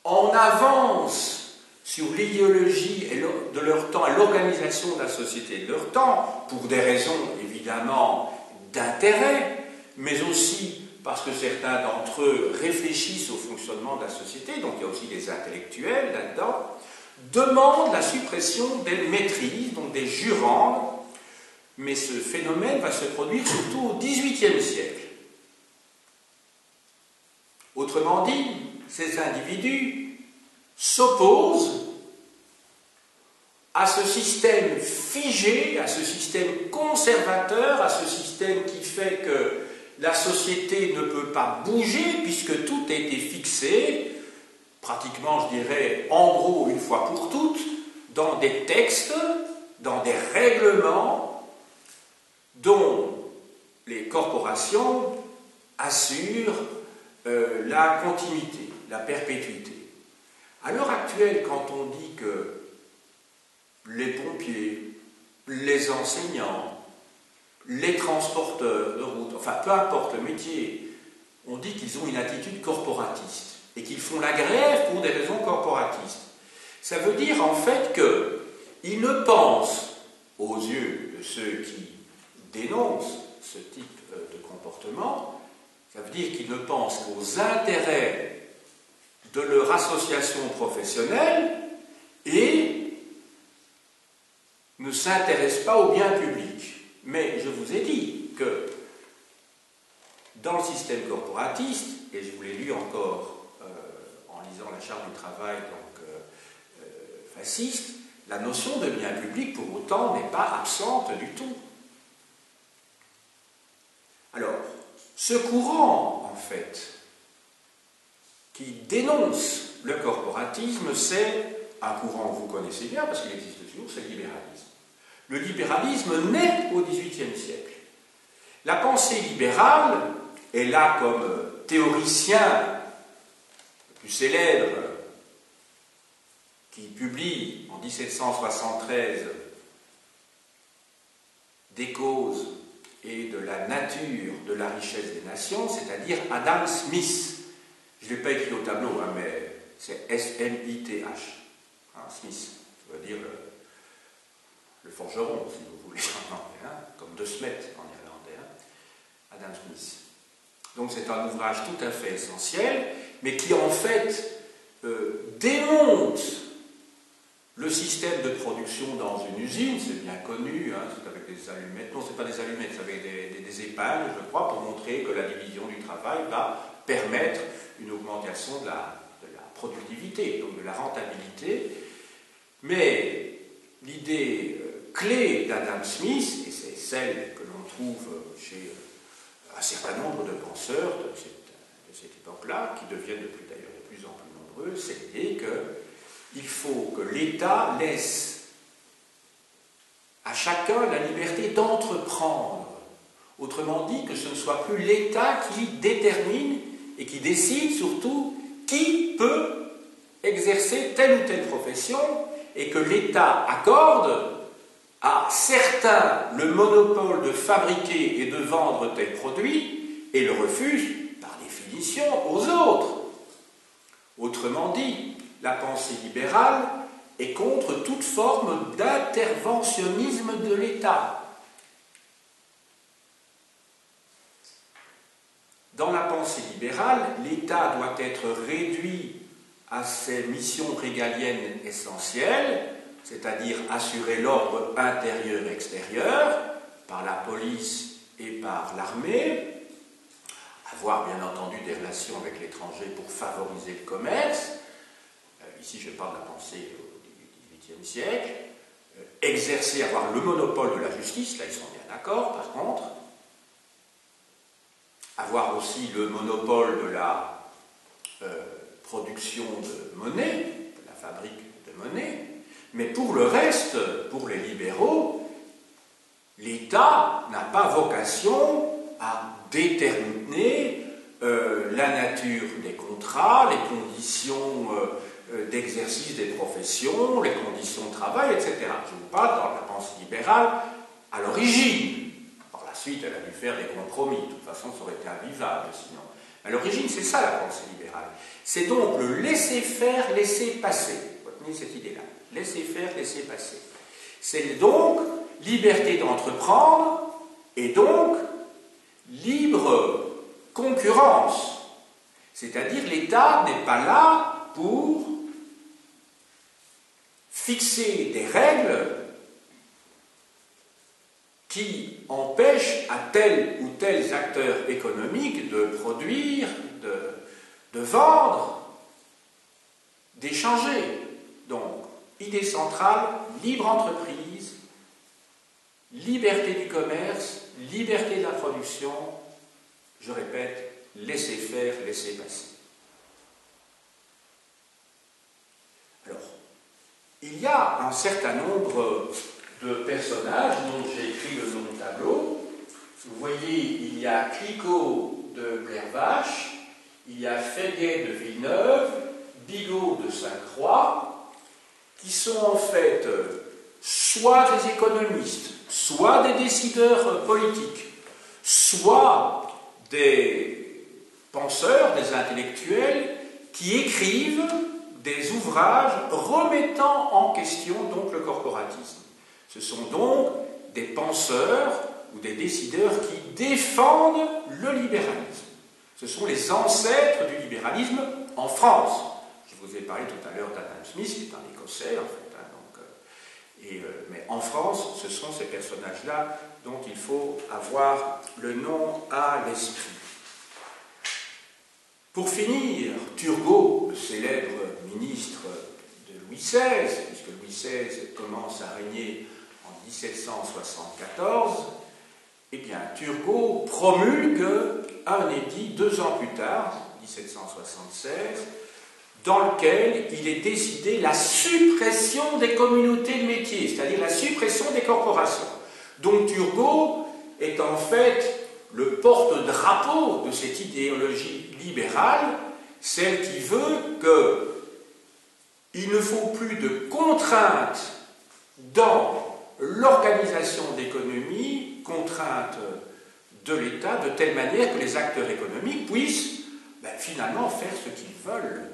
[SPEAKER 1] en avance sur l'idéologie de leur temps et l'organisation de la société de leur temps, pour des raisons évidemment d'intérêt, mais aussi parce que certains d'entre eux réfléchissent au fonctionnement de la société, donc il y a aussi des intellectuels là-dedans, demandent la suppression des maîtrises, donc des jurandes, mais ce phénomène va se produire surtout au XVIIIe siècle. Autrement dit, ces individus s'opposent à ce système figé, à ce système conservateur, à ce système qui fait que la société ne peut pas bouger puisque tout a été fixé, pratiquement, je dirais, en gros, une fois pour toutes, dans des textes, dans des règlements dont les corporations assurent la continuité, la perpétuité. À l'heure actuelle, quand on dit que les pompiers, les enseignants, les transporteurs de route, enfin peu importe le métier, on dit qu'ils ont une attitude corporatiste et qu'ils font la grève pour des raisons corporatistes. Ça veut dire en fait qu'ils ne pensent, aux yeux de ceux qui dénoncent ce type de comportement, ça veut dire qu'ils ne pensent qu'aux intérêts de leur association professionnelle et ne s'intéressent pas au bien public. Mais je vous ai dit que dans le système corporatiste, et je vous l'ai lu encore en lisant la Charte du travail fasciste, la notion de bien public pour autant n'est pas absente du tout. Alors, ce courant, en fait, qui dénonce le corporatisme, c'est un courant que vous connaissez bien, parce qu'il existe toujours, c'est le libéralisme. Le libéralisme naît au XVIIIe siècle. La pensée libérale est là comme théoricien le plus célèbre, qui publie en 1773 des causes et de la nature de la richesse des nations, c'est-à-dire Adam Smith. Je ne l'ai pas écrit au tableau, mais c'est S-M-I-T-H. Smith, ça veut dire le forgeron, si vous voulez, en anglais, comme De Smet en irlandais, Adam Smith. Donc c'est un ouvrage tout à fait essentiel, mais qui en fait démonte le système de production dans une usine, c'est bien connu, c'est avec des allumettes, non, c'est pas des allumettes, c'est avec des épingles, je crois, pour montrer que la division du travail va permettre une augmentation de la productivité, donc de la rentabilité. Mais l'idée clé d'Adam Smith, et c'est celle que l'on trouve chez un certain nombre de penseurs de cette époque-là, qui deviennent d'ailleurs de plus en plus nombreux, c'est l'idée qu'il faut que l'État laisse à chacun la liberté d'entreprendre. Autrement dit, que ce ne soit plus l'État qui détermine et qui décide surtout qui peut exercer telle ou telle profession, et que l'État accorde à certains le monopole de fabriquer et de vendre tel produit et le refuse, par définition, aux autres. Autrement dit, la pensée libérale est contre toute forme d'interventionnisme de l'État. Dans la pensée libérale, l'État doit être réduit à ses missions régaliennes essentielles, c'est-à-dire assurer l'ordre intérieur et extérieur, par la police et par l'armée, avoir bien entendu des relations avec l'étranger pour favoriser le commerce, ici je parle de la pensée du XVIIIe siècle, exercer, avoir le monopole de la justice, là ils sont bien d'accord par contre, avoir aussi le monopole de la production de monnaie, de la fabrique de monnaie, mais pour le reste, pour les libéraux, l'État n'a pas vocation à déterminer la nature des contrats, les conditions d'exercice des professions, les conditions de travail, etc. Je vous parle dans la pensée libérale à l'origine. Par la suite, elle a dû faire des compromis. De toute façon, ça aurait été invivable sinon. À l'origine, c'est ça la pensée libérale. C'est donc le laisser faire, laisser passer. Retenez cette idée-là. Laisser faire, laisser passer. C'est donc liberté d'entreprendre et donc libre concurrence. C'est-à-dire l'État n'est pas là pour fixer des règles qui empêchent à tel ou tel acteur économique de produire, de vendre, d'échanger. Donc, idée centrale, libre entreprise, liberté du commerce, liberté de la production, je répète, laisser faire, laisser passer. Alors, il y a un certain nombre de personnages dont j'ai écrit le nom de tableau. Vous voyez, il y a Clicquot de Blair-Vache, il y a Féguet de Villeneuve, Bigot de Sainte-Croix, qui sont en fait soit des économistes, soit des décideurs politiques, soit des penseurs, des intellectuels qui écrivent des ouvrages remettant en question donc le corporatisme. Ce sont donc des penseurs ou des décideurs qui défendent le libéralisme. Ce sont les ancêtres du libéralisme en France. Je vous ai parlé tout à l'heure d'Adam Smith, qui est un Écossais en fait. Mais en France, ce sont ces personnages-là dont il faut avoir le nom à l'esprit. Pour finir, Turgot, le célèbre ministre de Louis XVI, puisque Louis XVI commence à régner en 1774, eh bien, Turgot promulgue un édit 2 ans plus tard, 1776, dans lequel il est décidé la suppression des communautés de métiers, c'est-à-dire la suppression des corporations. Donc Turgot est en fait le porte-drapeau de cette idéologie libérale, celle qui veut qu'il ne faut plus de contraintes dans l'organisation d'économie, contraintes de l'État, de telle manière que les acteurs économiques puissent finalement faire ce qu'ils veulent.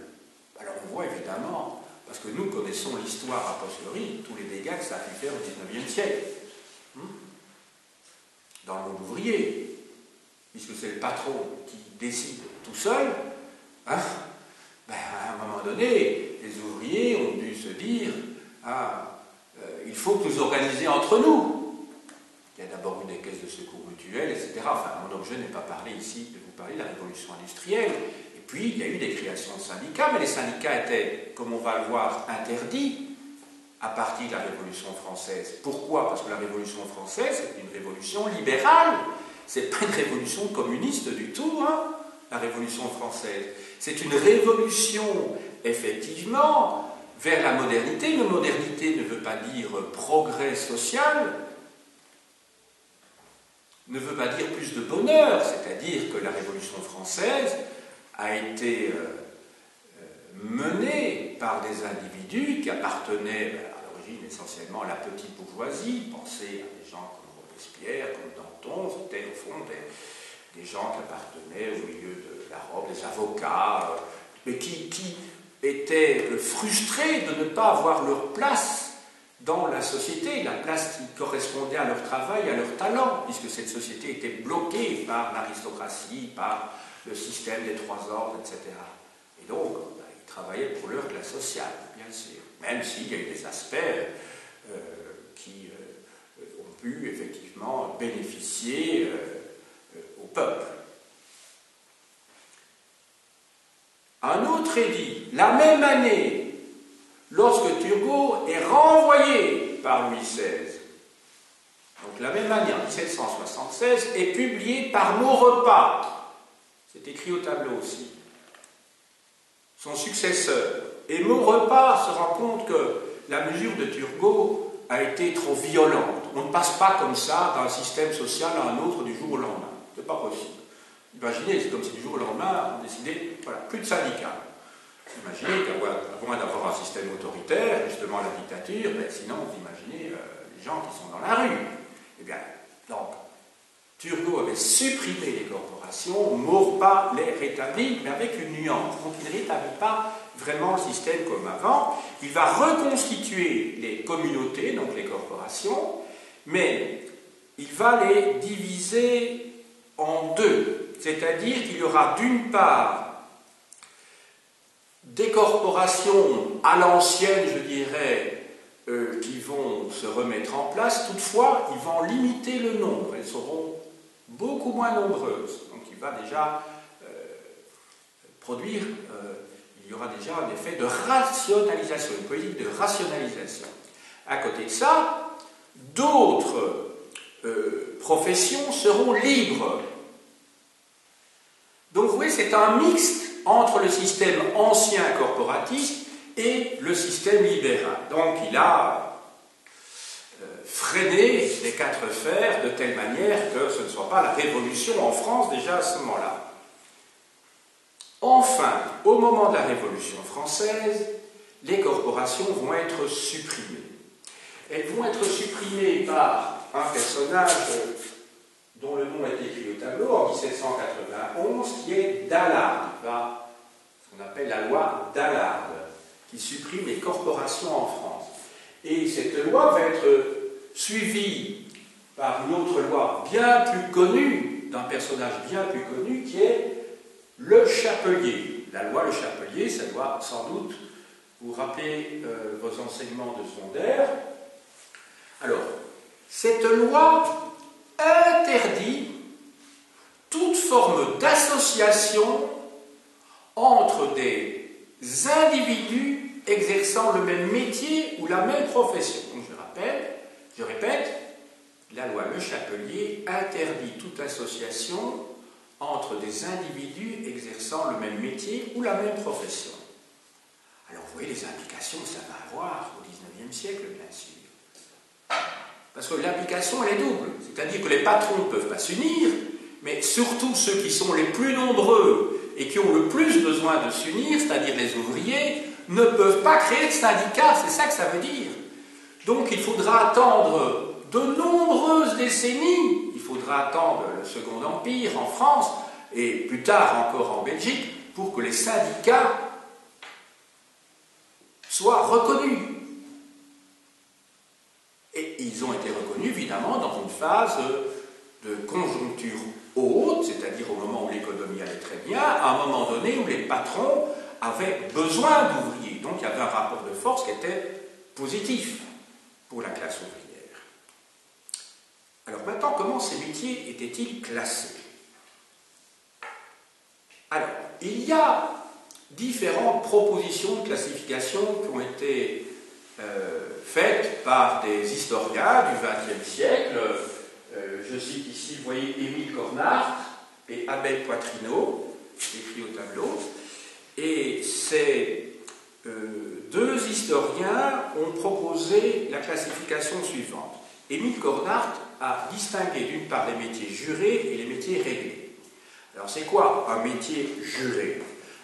[SPEAKER 1] Alors on voit évidemment, parce que nous connaissons l'histoire a posteriori, tous les dégâts que ça a pu faire au XIXe siècle. Dans le monde ouvrier, puisque c'est le patron qui décide tout seul, à un moment donné, les ouvriers ont dû se dire il faut que nous organisions entre nous. Il y a d'abord eu des caisses de secours mutuelles, etc. Enfin, mon objet n'est pas parler ici de vous parler de la révolution industrielle. Et puis, il y a eu des créations de syndicats, mais les syndicats étaient, comme on va le voir, interdits à partir de la Révolution française. Pourquoi? Parce que la Révolution française, c'est une révolution libérale. C'est pas une révolution communiste du tout, la Révolution française. C'est une révolution, effectivement, vers la modernité. Mais modernité ne veut pas dire progrès social, ne veut pas dire plus de bonheur. C'est-à-dire que la Révolution française a été menée par des individus qui appartenaient à l'origine essentiellement à la petite bourgeoisie. Pensez à des gens comme Robespierre, comme Danton, c'était au fond des gens qui appartenaient au milieu de la robe, des avocats, mais qui étaient frustrés de ne pas avoir leur place dans la société, la place qui correspondait à leur travail, à leur talent, puisque cette société était bloquée par l'aristocratie, par le système des trois ordres, etc. Et donc, ils travaillaient pour leur classe sociale, bien sûr, même s'il y a eu des aspects qui ont pu effectivement bénéficier au peuple. Un autre édit, la même année, lorsque Turgot est renvoyé par Louis XVI, donc la même année, en 1776, est publié par Maurepas. C'est écrit au tableau aussi. Son successeur. Et Maurepas se rend compte que la mesure de Turgot a été trop violente. On ne passe pas comme ça d'un système social à un autre du jour au lendemain. C'est pas possible. Imaginez, c'est comme si du jour au lendemain, on décidait, voilà, plus de syndicats. Imaginez qu'à moins d'avoir un système autoritaire, justement la dictature, ben sinon vous imaginez les gens qui sont dans la rue. Eh bien, donc, Turgot avait supprimé les corporations, Maurepas les rétablit, mais avec une nuance. Donc il ne rétablit pas vraiment le système comme avant. Il va reconstituer les communautés, donc les corporations, mais il va les diviser en deux. C'est-à-dire qu'il y aura d'une part des corporations à l'ancienne, je dirais, qui vont se remettre en place. Toutefois, ils vont limiter le nombre. Elles seront beaucoup moins nombreuses. Donc il va déjà produire, il y aura déjà un effet de rationalisation, une politique de rationalisation. À côté de ça, d'autres professions seront libres. Donc vous voyez, c'est un mixte entre le système ancien corporatiste et le système libéral. Donc il a freiné les quatre fers de telle manière que ce ne soit pas la révolution en France déjà à ce moment-là. Enfin, au moment de la Révolution française, les corporations vont être supprimées. Elles vont être supprimées par un personnage dont le nom est écrit au tableau en 1791, qui est Dallard, ce qu'on appelle la loi Dallard, qui supprime les corporations en France. Et cette loi va être suivie par une autre loi bien plus connue, d'un personnage bien plus connu, qui est le Chapelier. La loi Le Chapelier, ça doit sans doute vous rappeler vos enseignements de secondaire. Alors, cette loi interdit toute forme d'association entre des individus exerçant le même métier ou la même profession. Donc je répète, la loi Le Chapelier interdit toute association entre des individus exerçant le même métier ou la même profession. Alors vous voyez les implications que ça va avoir au XIXe siècle, bien sûr. Parce que l'implication, elle est double. C'est-à-dire que les patrons ne peuvent pas s'unir, mais surtout ceux qui sont les plus nombreux et qui ont le plus besoin de s'unir, c'est-à-dire les ouvriers, ne peuvent pas créer de syndicats. C'est ça que ça veut dire. Donc il faudra attendre de nombreuses décennies. Il faudra attendre le Second Empire en France et plus tard encore en Belgique pour que les syndicats soient reconnus. Et ils ont été reconnus, évidemment, dans une phase de conjoncture haute, c'est-à-dire au moment où l'économie allait très bien, à un moment donné où les patrons avaient besoin d'ouvriers. Donc il y avait un rapport de force qui était positif pour la classe ouvrière. Alors maintenant, comment ces métiers étaient-ils classés? Alors, il y a différentes propositions de classification qui ont été faites par des historiens du XXe siècle. Je cite ici, vous voyez, Émile Cornart et Abel Poitrineau, écrit au tableau. Et ces deux historiens ont proposé la classification suivante. Émile Cornart a distingué d'une part les métiers jurés et les métiers réglés. Alors c'est quoi un métier juré?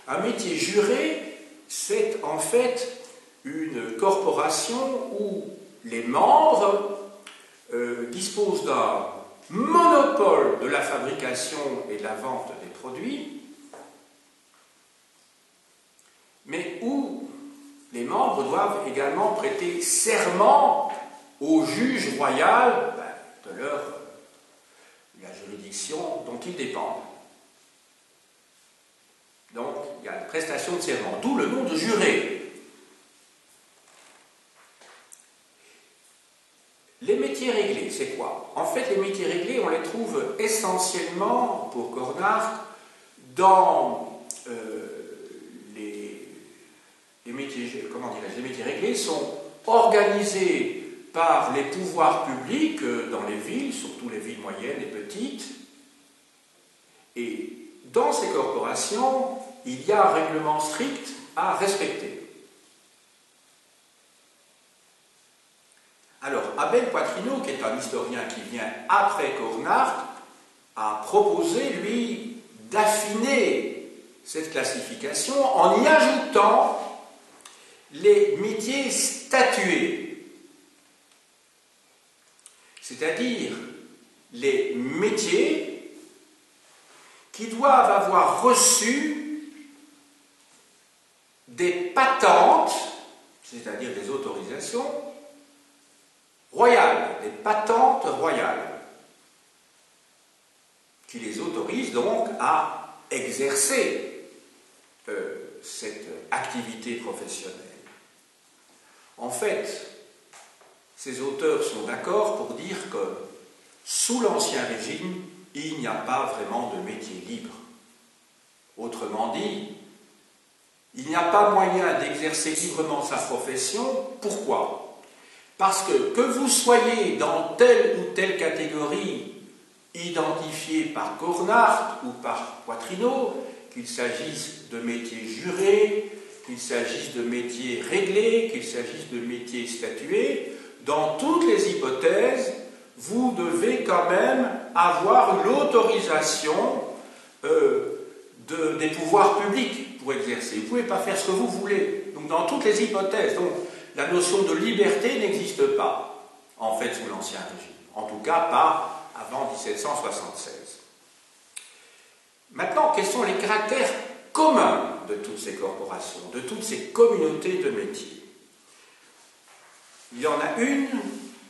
[SPEAKER 1] Un métier juré, c'est en fait une corporation où les membres disposent d'un monopole de la fabrication et de la vente des produits, mais où les membres doivent également prêter serment au juge royal de la juridiction dont ils dépendent. Donc, il y a une prestation de serment, d'où le nom de juré. Les métiers réglés, c'est quoi? En fait, les métiers réglés, on les trouve essentiellement, pour Cornart, dans les métiers, comment dirais-je, les métiers réglés sont organisés par les pouvoirs publics dans les villes, surtout les villes moyennes et petites. Et dans ces corporations, il y a un règlement strict à respecter. Alors, Abel Poitrineau, qui est un historien qui vient après Cornart, a proposé, lui, d'affiner cette classification en y ajoutant les métiers statués, c'est-à-dire les métiers qui doivent avoir reçu des patentes, c'est-à-dire des autorisations royales, des patentes royales, qui les autorisent donc à exercer cette activité professionnelle. En fait, ces auteurs sont d'accord pour dire que sous l'Ancien Régime, il n'y a pas vraiment de métier libre. Autrement dit, il n'y a pas moyen d'exercer librement sa profession. Pourquoi? Parce que vous soyez dans telle ou telle catégorie identifiée par Cornart ou par Poitrineau, qu'il s'agisse de métiers jurés, qu'il s'agisse de métiers réglés, qu'il s'agisse de métiers statués, dans toutes les hypothèses, vous devez quand même avoir l'autorisation des pouvoirs publics pour exercer. Vous ne pouvez pas faire ce que vous voulez. Donc dans toutes les hypothèses, donc, la notion de liberté n'existe pas, en fait, sous l'Ancien Régime. En tout cas, pas avant 1776. Maintenant, quels sont les caractères communs de toutes ces corporations, de toutes ces communautés de métiers? Il y en a une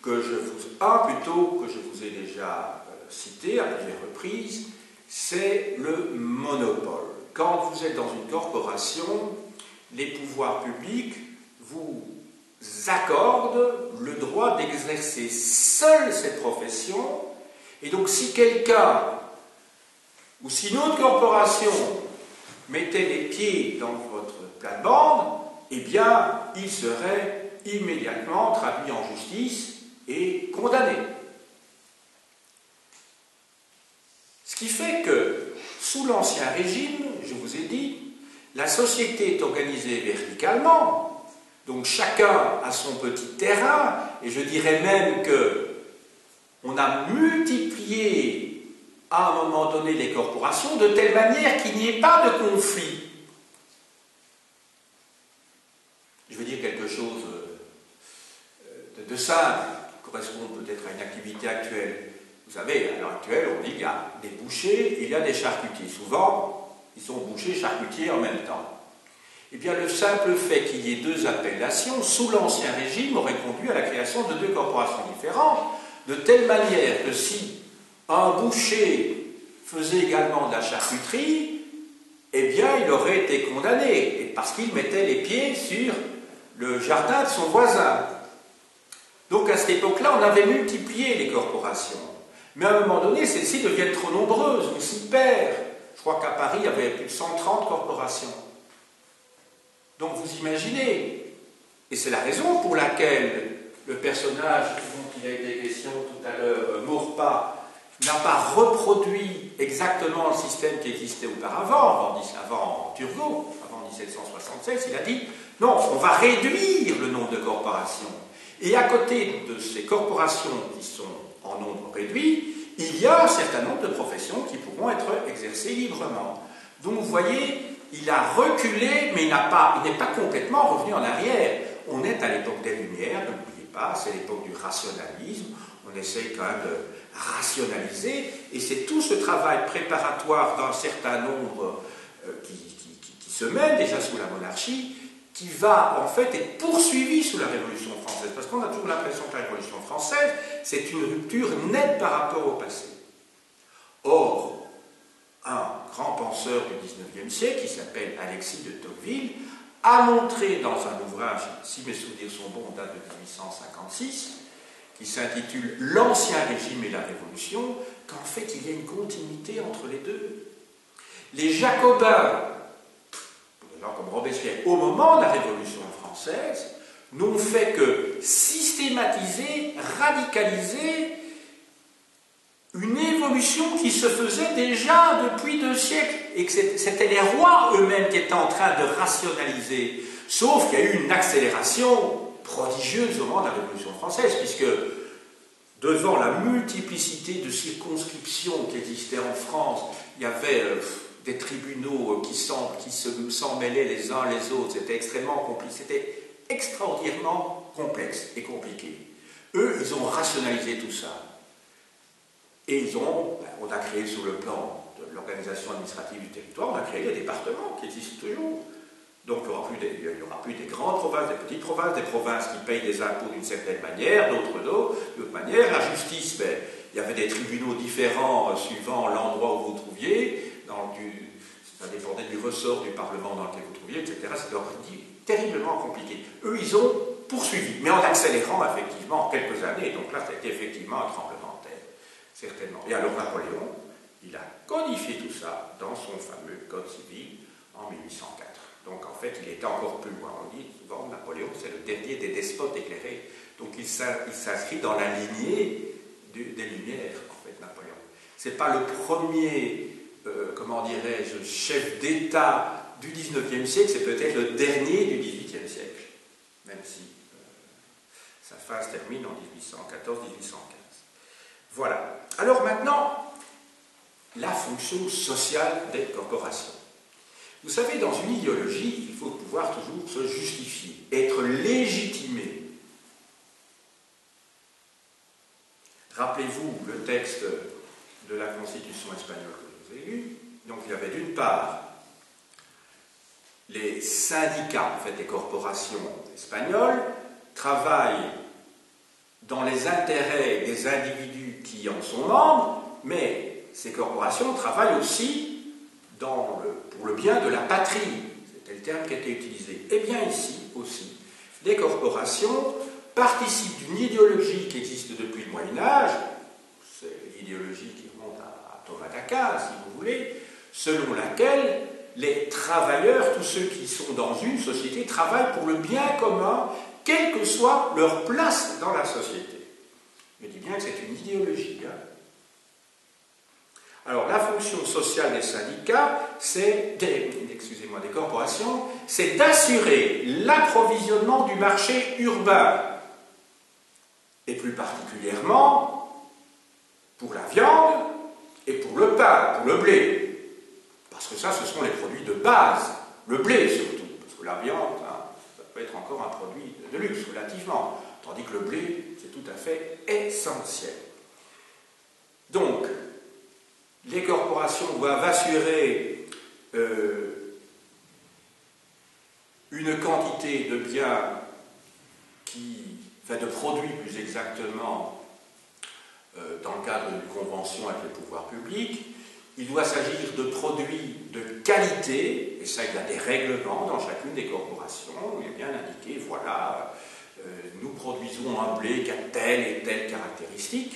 [SPEAKER 1] que je vous ai déjà citée à plusieurs reprises, c'est le monopole. Quand vous êtes dans une corporation, les pouvoirs publics vous accordent le droit d'exercer seul cette profession, et donc si quelqu'un ou si une autre corporation mettait les pieds dans votre plate-bande, eh bien, il serait immédiatement traduit en justice et condamné. Ce qui fait que, sous l'Ancien Régime, je vous ai dit, la société est organisée verticalement, donc chacun a son petit terrain, et je dirais même que on a multiplié à un moment donné les corporations de telle manière qu'il n'y ait pas de conflit. Je veux dire quelque chose de simple, qui correspond peut-être à une activité actuelle. Vous savez, à l'heure actuelle, on dit qu'il y a des bouchers et il y a des charcutiers. Souvent, ils sont bouchers et charcutiers en même temps. Eh bien, le simple fait qu'il y ait deux appellations, sous l'Ancien Régime, aurait conduit à la création de deux corporations différentes, de telle manière que si un boucher faisait également de la charcuterie, eh bien, il aurait été condamné, parce qu'il mettait les pieds sur le jardin de son voisin. Donc, à cette époque-là, on avait multiplié les corporations. Mais à un moment donné, celles-ci deviennent trop nombreuses, on s'y perd. Je crois qu'à Paris, il y avait plus de 130 corporations. Donc, vous imaginez, et c'est la raison pour laquelle le personnage dont il a été question tout à l'heure, Maurepas, n'a pas reproduit exactement le système qui existait auparavant, avant Turgot, avant 1776. Il a dit, non, on va réduire le nombre de corporations. Et à côté de ces corporations qui sont en nombre réduit, il y a un certain nombre de professions qui pourront être exercées librement. Donc vous voyez, il a reculé, mais il n'est pas complètement revenu en arrière. On est à l'époque des Lumières, ne l'oubliez pas, c'est l'époque du rationalisme, on essaye quand même de rationaliser, et c'est tout ce travail préparatoire d'un certain nombre qui se mène déjà sous la monarchie, qui va en fait être poursuivi sous la Révolution française, parce qu'on a toujours l'impression que la Révolution française, c'est une rupture nette par rapport au passé. Or, un grand penseur du XIXe siècle, qui s'appelle Alexis de Tocqueville, a montré dans un ouvrage, si mes souvenirs sont bons, date de 1856, qui s'intitule « L'Ancien Régime et la Révolution », qu'en fait il y a une continuité entre les deux. Les Jacobins, des gens comme Robespierre, au moment de la Révolution française, n'ont fait que systématiser, radicaliser une évolution qui se faisait déjà depuis 2 siècles, et que c'était les rois eux-mêmes qui étaient en train de rationaliser. Sauf qu'il y a eu une accélération prodigieuse au moment de la Révolution française, puisque devant la multiplicité de circonscriptions qui existaient en France, il y avait des tribunaux qui s'en mêlaient les uns les autres, c'était extrêmement compliqué, c'était extraordinairement complexe et compliqué. Eux, ils ont rationalisé tout ça. Et on a créé sur le plan de l'organisation administrative du territoire, on a créé des départements qui existent toujours. Donc il n'y aura plus des grandes provinces, des petites provinces, des provinces qui payent des impôts d'une certaine manière, d'autres d'autre manière. La justice, il y avait des tribunaux différents suivant l'endroit où vous vous trouviez, ça dépendait du ressort du Parlement dans lequel vous vous trouviez, etc. C'était terriblement compliqué. Eux, ils ont poursuivi, mais en accélérant effectivement en quelques années. Donc là, c'était effectivement un tremblement de terre, certainement. Et alors Napoléon, il a codifié tout ça dans son fameux Code civil en 1804. Donc en fait, il était encore plus loin. On dit souvent Napoléon, c'est le dernier des despotes éclairés. Donc il s'inscrit dans la lignée des Lumières, en fait, Napoléon. Ce n'est pas le premier, comment dirais-je, chef d'État du XIXe siècle, c'est peut-être le dernier du XVIIIe siècle, même si sa fin se termine en 1814-1815. Voilà. Alors maintenant, la fonction sociale des corporations. Vous savez, dans une idéologie, il faut pouvoir toujours se justifier, être légitimé. Rappelez-vous le texte de la Constitution espagnole que je vous ai lu. Donc il y avait d'une part les syndicats, en fait des corporations espagnoles, travaillent dans les intérêts des individus qui en sont membres, mais ces corporations travaillent aussi pour le bien de la patrie. C'était le terme qui était utilisé. Et bien ici aussi, les corporations participent d'une idéologie qui existe depuis le Moyen-Âge, c'est l'idéologie qui remonte à Thomas d'Aquin, si vous voulez, selon laquelle les travailleurs, tous ceux qui sont dans une société, travaillent pour le bien commun, quelle que soit leur place dans la société. Je dis bien que c'est une idéologie. Alors, la fonction sociale des syndicats, des corporations, c'est d'assurer l'approvisionnement du marché urbain, et plus particulièrement pour la viande et pour le pain, pour le blé. Parce que ça, ce sont les produits de base, le blé surtout, parce que la viande, ça peut être encore un produit de luxe, relativement, tandis que le blé, c'est tout à fait essentiel. Donc, les corporations doivent assurer une quantité de biens de produits plus exactement, dans le cadre d'une convention avec les pouvoirs publics. Il doit s'agir de produits de qualité, et ça il y a des règlements dans chacune des corporations, où il est bien indiqué, voilà, nous produisons un blé qui a telle et telle caractéristique.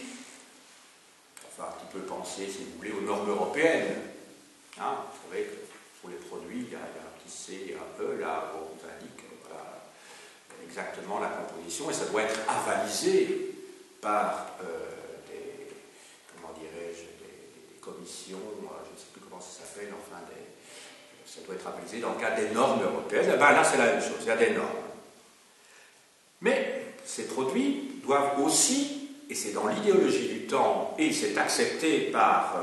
[SPEAKER 1] Enfin, tu peux penser, si vous voulez, aux normes européennes. Vous savez que pour les produits, il y a un petit C, un E, là, on vous indique voilà, exactement la composition, et ça doit être avalisé par des commissions, je ne sais plus comment ça s'appelle, enfin, ça doit être avalisé dans le cadre des normes européennes. Et bien là, c'est la même chose, il y a des normes. Mais ces produits doivent aussi, et c'est dans l'idéologie du temps, et c'est accepté par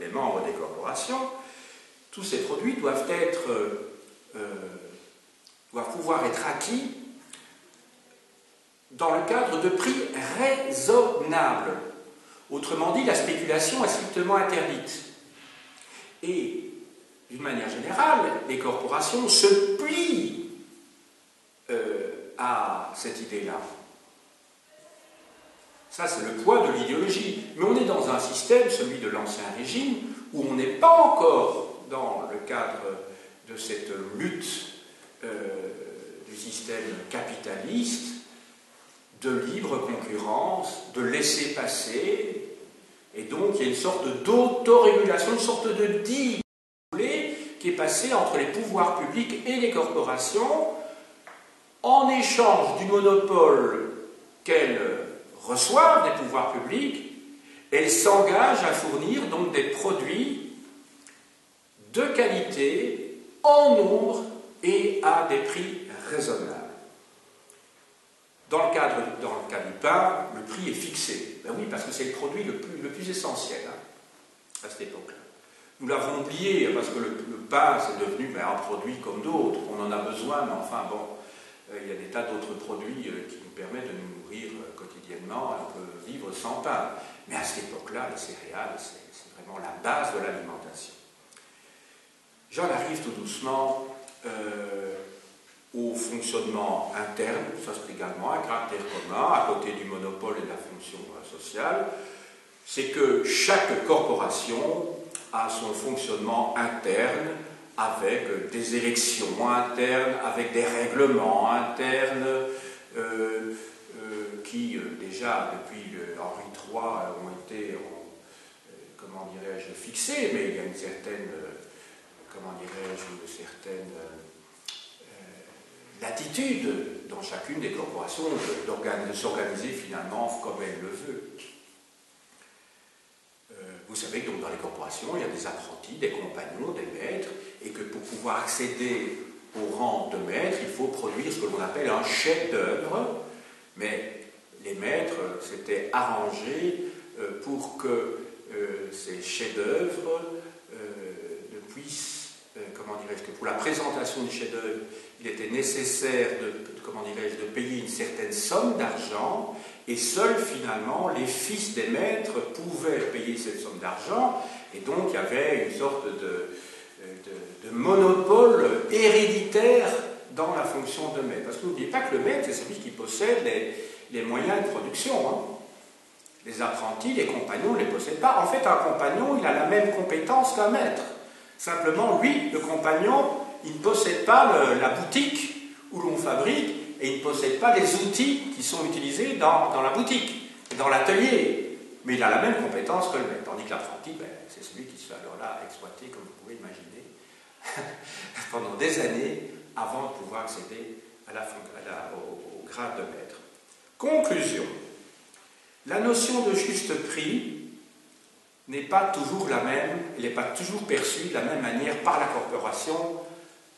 [SPEAKER 1] les membres des corporations, tous ces produits doivent pouvoir être acquis dans le cadre de prix raisonnables. Autrement dit, la spéculation est strictement interdite. Et, d'une manière générale, les corporations se plient à cette idée-là. Ça, c'est le poids de l'idéologie. Mais on est dans un système, celui de l'Ancien Régime, où on n'est pas encore dans le cadre de cette lutte du système capitaliste, de libre concurrence, de laisser-passer, et donc il y a une sorte d'autorégulation, une sorte de digue qui est passée entre les pouvoirs publics et les corporations, en échange du monopole qu'elles reçoivent des pouvoirs publics, elles s'engagent à fournir donc des produits de qualité, en nombre et à des prix raisonnables. Dans le cas du pain, le prix est fixé. Ben oui, parce que c'est le produit le plus essentiel à cette époque-là. Nous l'avons oublié, parce que le pain, c'est devenu un produit comme d'autres. On en a besoin, mais enfin bon, il y a des tas d'autres produits qui nous permettent de nous nourrir quotidiennement. On peut vivre sans pain. Mais à cette époque-là, les céréales, c'est vraiment la base de l'alimentation. J'en arrive tout doucement au fonctionnement interne. Ça, c'est également un caractère commun, à côté du monopole et de la fonction sociale. C'est que chaque corporation a son fonctionnement interne, avec des élections internes, avec des règlements internes, qui déjà depuis Henri III ont été, comment dirais-je, fixés, mais il y a une certaine, comment dirais-je, une certaine latitude dans chacune des corporations de s'organiser finalement comme elle le veut. Vous savez que donc dans les corporations, il y a des apprentis, des compagnons, des maîtres, et que pour pouvoir accéder au rang de maître, il faut produire ce que l'on appelle un chef-d'œuvre. Mais les maîtres s'étaient arrangés pour que ces chefs-d'œuvre ne puissent, comment dirais-je, que pour la présentation du chef-d'œuvre, il était nécessaire de payer une certaine somme d'argent, et seuls finalement les fils des maîtres pouvaient payer cette somme d'argent, et donc il y avait une sorte de monopole héréditaire dans la fonction de maître. Parce que n'oubliez pas que le maître, c'est celui qui possède les moyens de production. Hein. Les apprentis, les compagnons ne les possèdent pas. En fait, un compagnon, il a la même compétence qu'un maître. Simplement, lui, le compagnon, il ne possède pas la boutique où l'on fabrique, et il ne possède pas les outils qui sont utilisés dans la boutique, dans l'atelier. Mais il a la même compétence que le maître. Tandis que l'apprenti, c'est celui qui se fait alors là exploiter, comme vous pouvez imaginer, pendant des années avant de pouvoir accéder au grade de maître. Conclusion. La notion de juste prix n'est pas toujours la même, elle n'est pas toujours perçue de la même manière par la corporation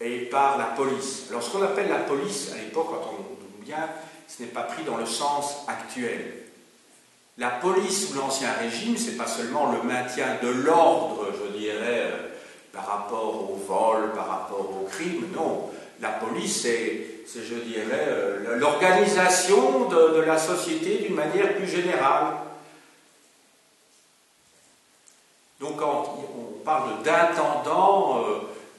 [SPEAKER 1] et par la police. Alors ce qu'on appelle la police, à l'époque, quand on nous bien, ce n'est pas pris dans le sens actuel. La police sous l'Ancien Régime, ce n'est pas seulement le maintien de l'ordre, je dirais, par rapport au vol, par rapport au crime, non. La police, c'est je dirais, l'organisation de la société d'une manière plus générale. Donc quand on parle d'intendant,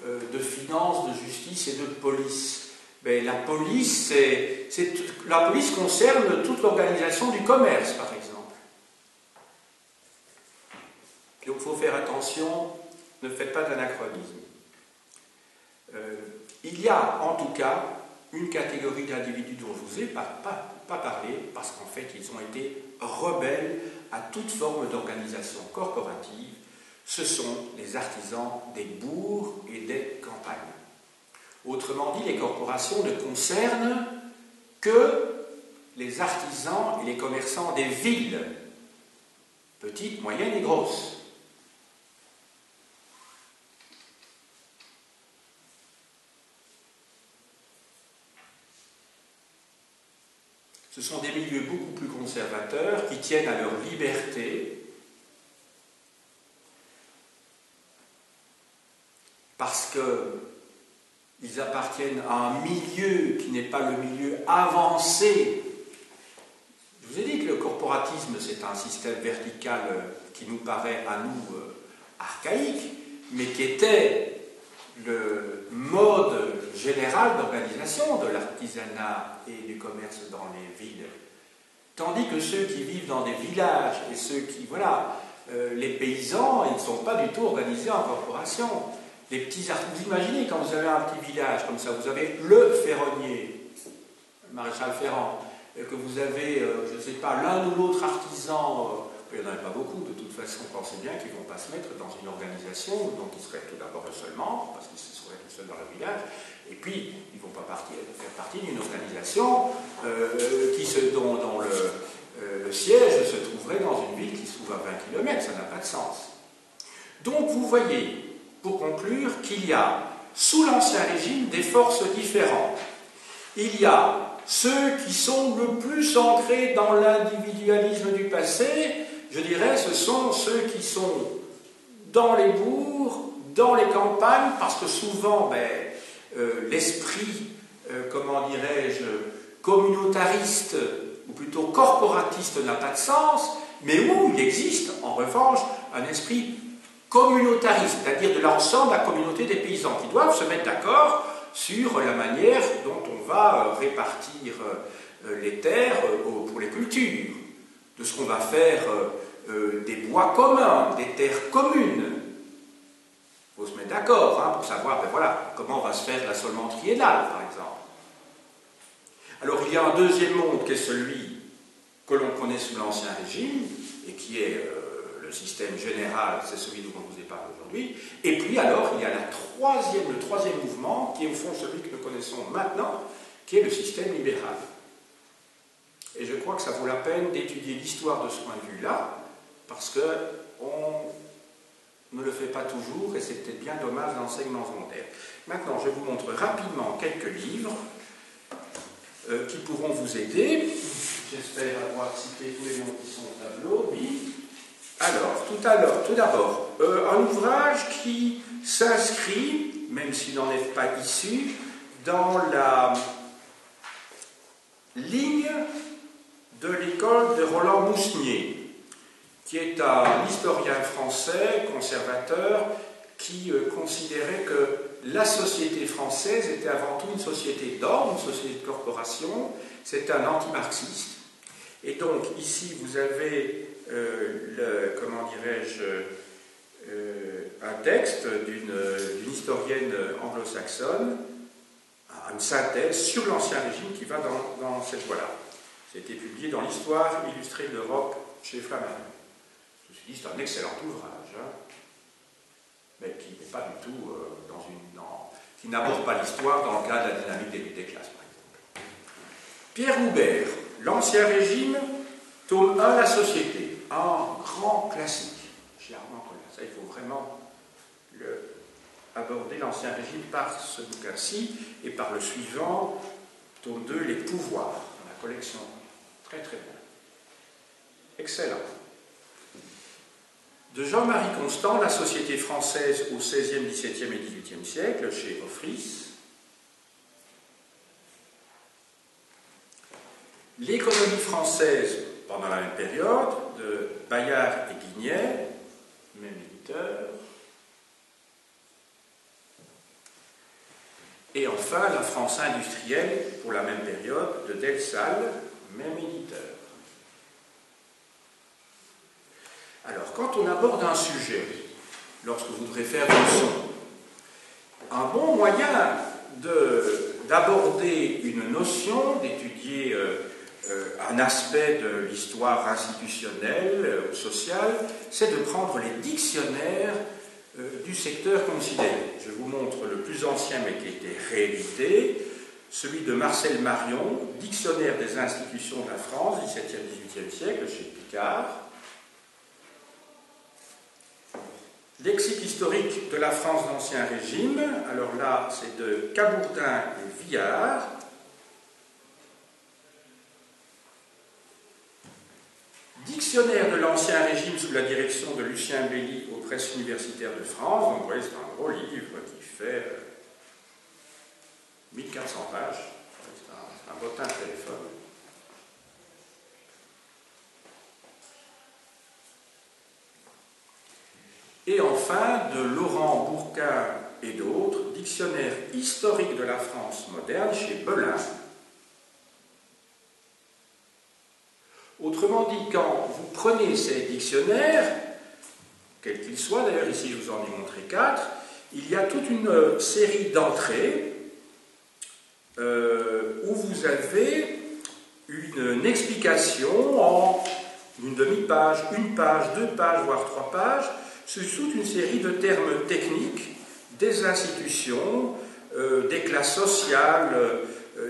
[SPEAKER 1] de finances, de justice et de police, la police concerne toute l'organisation du commerce, par exemple. Donc il faut faire attention, ne faites pas d'anachronisme. Il y a en tout cas une catégorie d'individus dont je ne vous ai pas parlé, parce qu'en fait ils ont été rebelles à toute forme d'organisation corporative. Ce sont les artisans des bourgs et des campagnes. Autrement dit, les corporations ne concernent que les artisans et les commerçants des villes, petites, moyennes et grosses. Ce sont des milieux beaucoup plus conservateurs qui tiennent à leur liberté, appartiennent à un milieu qui n'est pas le milieu avancé. Je vous ai dit que le corporatisme, c'est un système vertical qui nous paraît à nous archaïque, mais qui était le mode général d'organisation de l'artisanat et du commerce dans les villes. Tandis que ceux qui vivent dans des villages et ceux qui, voilà, les paysans, ils ne sont pas du tout organisés en corporation. Les petits artisans, vous imaginez quand vous avez un petit village comme ça, vous avez le ferronnier, le maréchal Ferrand, que vous avez, je ne sais pas, l'un ou l'autre artisan, il n'y en a pas beaucoup, de toute façon, pensez bien qu'ils ne vont pas se mettre dans une organisation, donc ils seraient tout d'abord le seul membre, parce qu'ils seraient tout seuls dans le village, et puis ils ne vont pas faire partie d'une organisation dont le siège se trouverait dans une ville qui se trouve à 20 km, ça n'a pas de sens. Donc vous voyez, pour conclure, qu'il y a, sous l'Ancien Régime, des forces différentes. Il y a ceux qui sont le plus ancrés dans l'individualisme du passé, je dirais, ce sont ceux qui sont dans les bourgs, dans les campagnes, parce que souvent, l'esprit, comment dirais-je, communautariste, ou plutôt corporatiste n'a pas de sens, mais où il existe, en revanche, un esprit communautariste, c'est-à-dire de l'ensemble de la communauté des paysans, qui doivent se mettre d'accord sur la manière dont on va répartir les terres pour les cultures, de ce qu'on va faire des bois communs, des terres communes. Il faut se mettre d'accord pour savoir comment on va se faire la solomenterie et l'âle, par exemple. Alors il y a un deuxième monde qui est celui que l'on connaît sous l'Ancien Régime, et qui est le système général, c'est celui dont on vous ai parlé aujourd'hui. Et puis alors, il y a le troisième mouvement, qui est au fond celui que nous connaissons maintenant, qui est le système libéral. Et je crois que ça vaut la peine d'étudier l'histoire de ce point de vue-là, parce qu'on ne le fait pas toujours, et c'est peut-être bien dommage dans l'enseignement secondaire. Maintenant, je vous montre rapidement quelques livres qui pourront vous aider. J'espère avoir cité tous les noms qui sont au tableau, oui. Alors, tout d'abord, un ouvrage qui s'inscrit, même s'il n'en est pas issu, dans la ligne de l'école de Roland Mousnier, qui est un historien français, conservateur, qui considérait que la société française était avant tout une société d'ordre, une société de corporation. C'est un anti-marxiste. Et donc, ici, vous avez un texte d'une historienne anglo-saxonne, une synthèse sur l'Ancien Régime qui va dans cette voie-là. C'était publié dans l'Histoire illustrée de l'Europe chez Flammarion. Je me suis dit, c'est un excellent ouvrage, mais qui n'est pas du tout qui n'aborde pas l'histoire dans le cadre de la dynamique des classes, par exemple. Pierre Houbert, l'Ancien Régime, tome 1, La Société, un grand classique. Charmant, ça, il faut vraiment aborder l'Ancien Régime par ce bouquin-ci et par le suivant, tome 2, Les Pouvoirs, dans la collection. Très très bien. Excellent. De Jean-Marie Constant, La société française au XVIe, XVIIe et XVIIIe siècle, chez Offris. L'économie française pendant la même période, de Bayard et Guignet, même éditeur. Et enfin, La France industrielle, pour la même période, de Delsalle, même éditeur. Alors, quand on aborde un sujet, lorsque vous devrez faire une leçon, un bon moyen d'aborder une notion, d'étudier un aspect de l'histoire institutionnelle ou sociale, c'est de prendre les dictionnaires du secteur considéré. Je vous montre le plus ancien, mais qui a été réédité, celui de Marcel Marion, Dictionnaire des institutions de la France, XVIIe, XVIIIe siècle, chez Picard. Lexique historique de la France d'Ancien Régime, alors là, c'est de Cabourdin et Villard. Dictionnaire de l'Ancien Régime sous la direction de Lucien Belly aux presses universitaires de France. Donc, vous voyez, c'est un gros livre qui fait 1400 pages, c'est un bottin de téléphone. Et enfin, de Laurent Bourquin et d'autres, dictionnaire historique de la France moderne chez Belin. Autrement dit, quand vous prenez ces dictionnaires, quels qu'ils soient, d'ailleurs ici je vous en ai montré 4, il y a toute une série d'entrées où vous avez une explication en une demi-page, une page, 2 pages, voire 3 pages, sur toute une série de termes techniques des institutions, des classes sociales,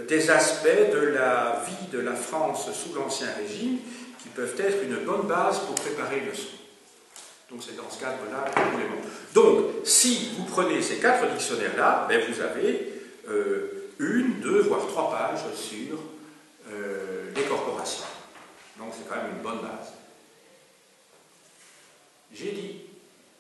[SPEAKER 1] des aspects de la vie de la France sous l'Ancien Régime qui peuvent être une bonne base pour préparer une leçon. Donc c'est dans ce cadre-là que nous les montrons. Donc, si vous prenez ces 4 dictionnaires-là, ben vous avez 1, 2, voire 3 pages sur les corporations. Donc c'est quand même une bonne base. J'ai dit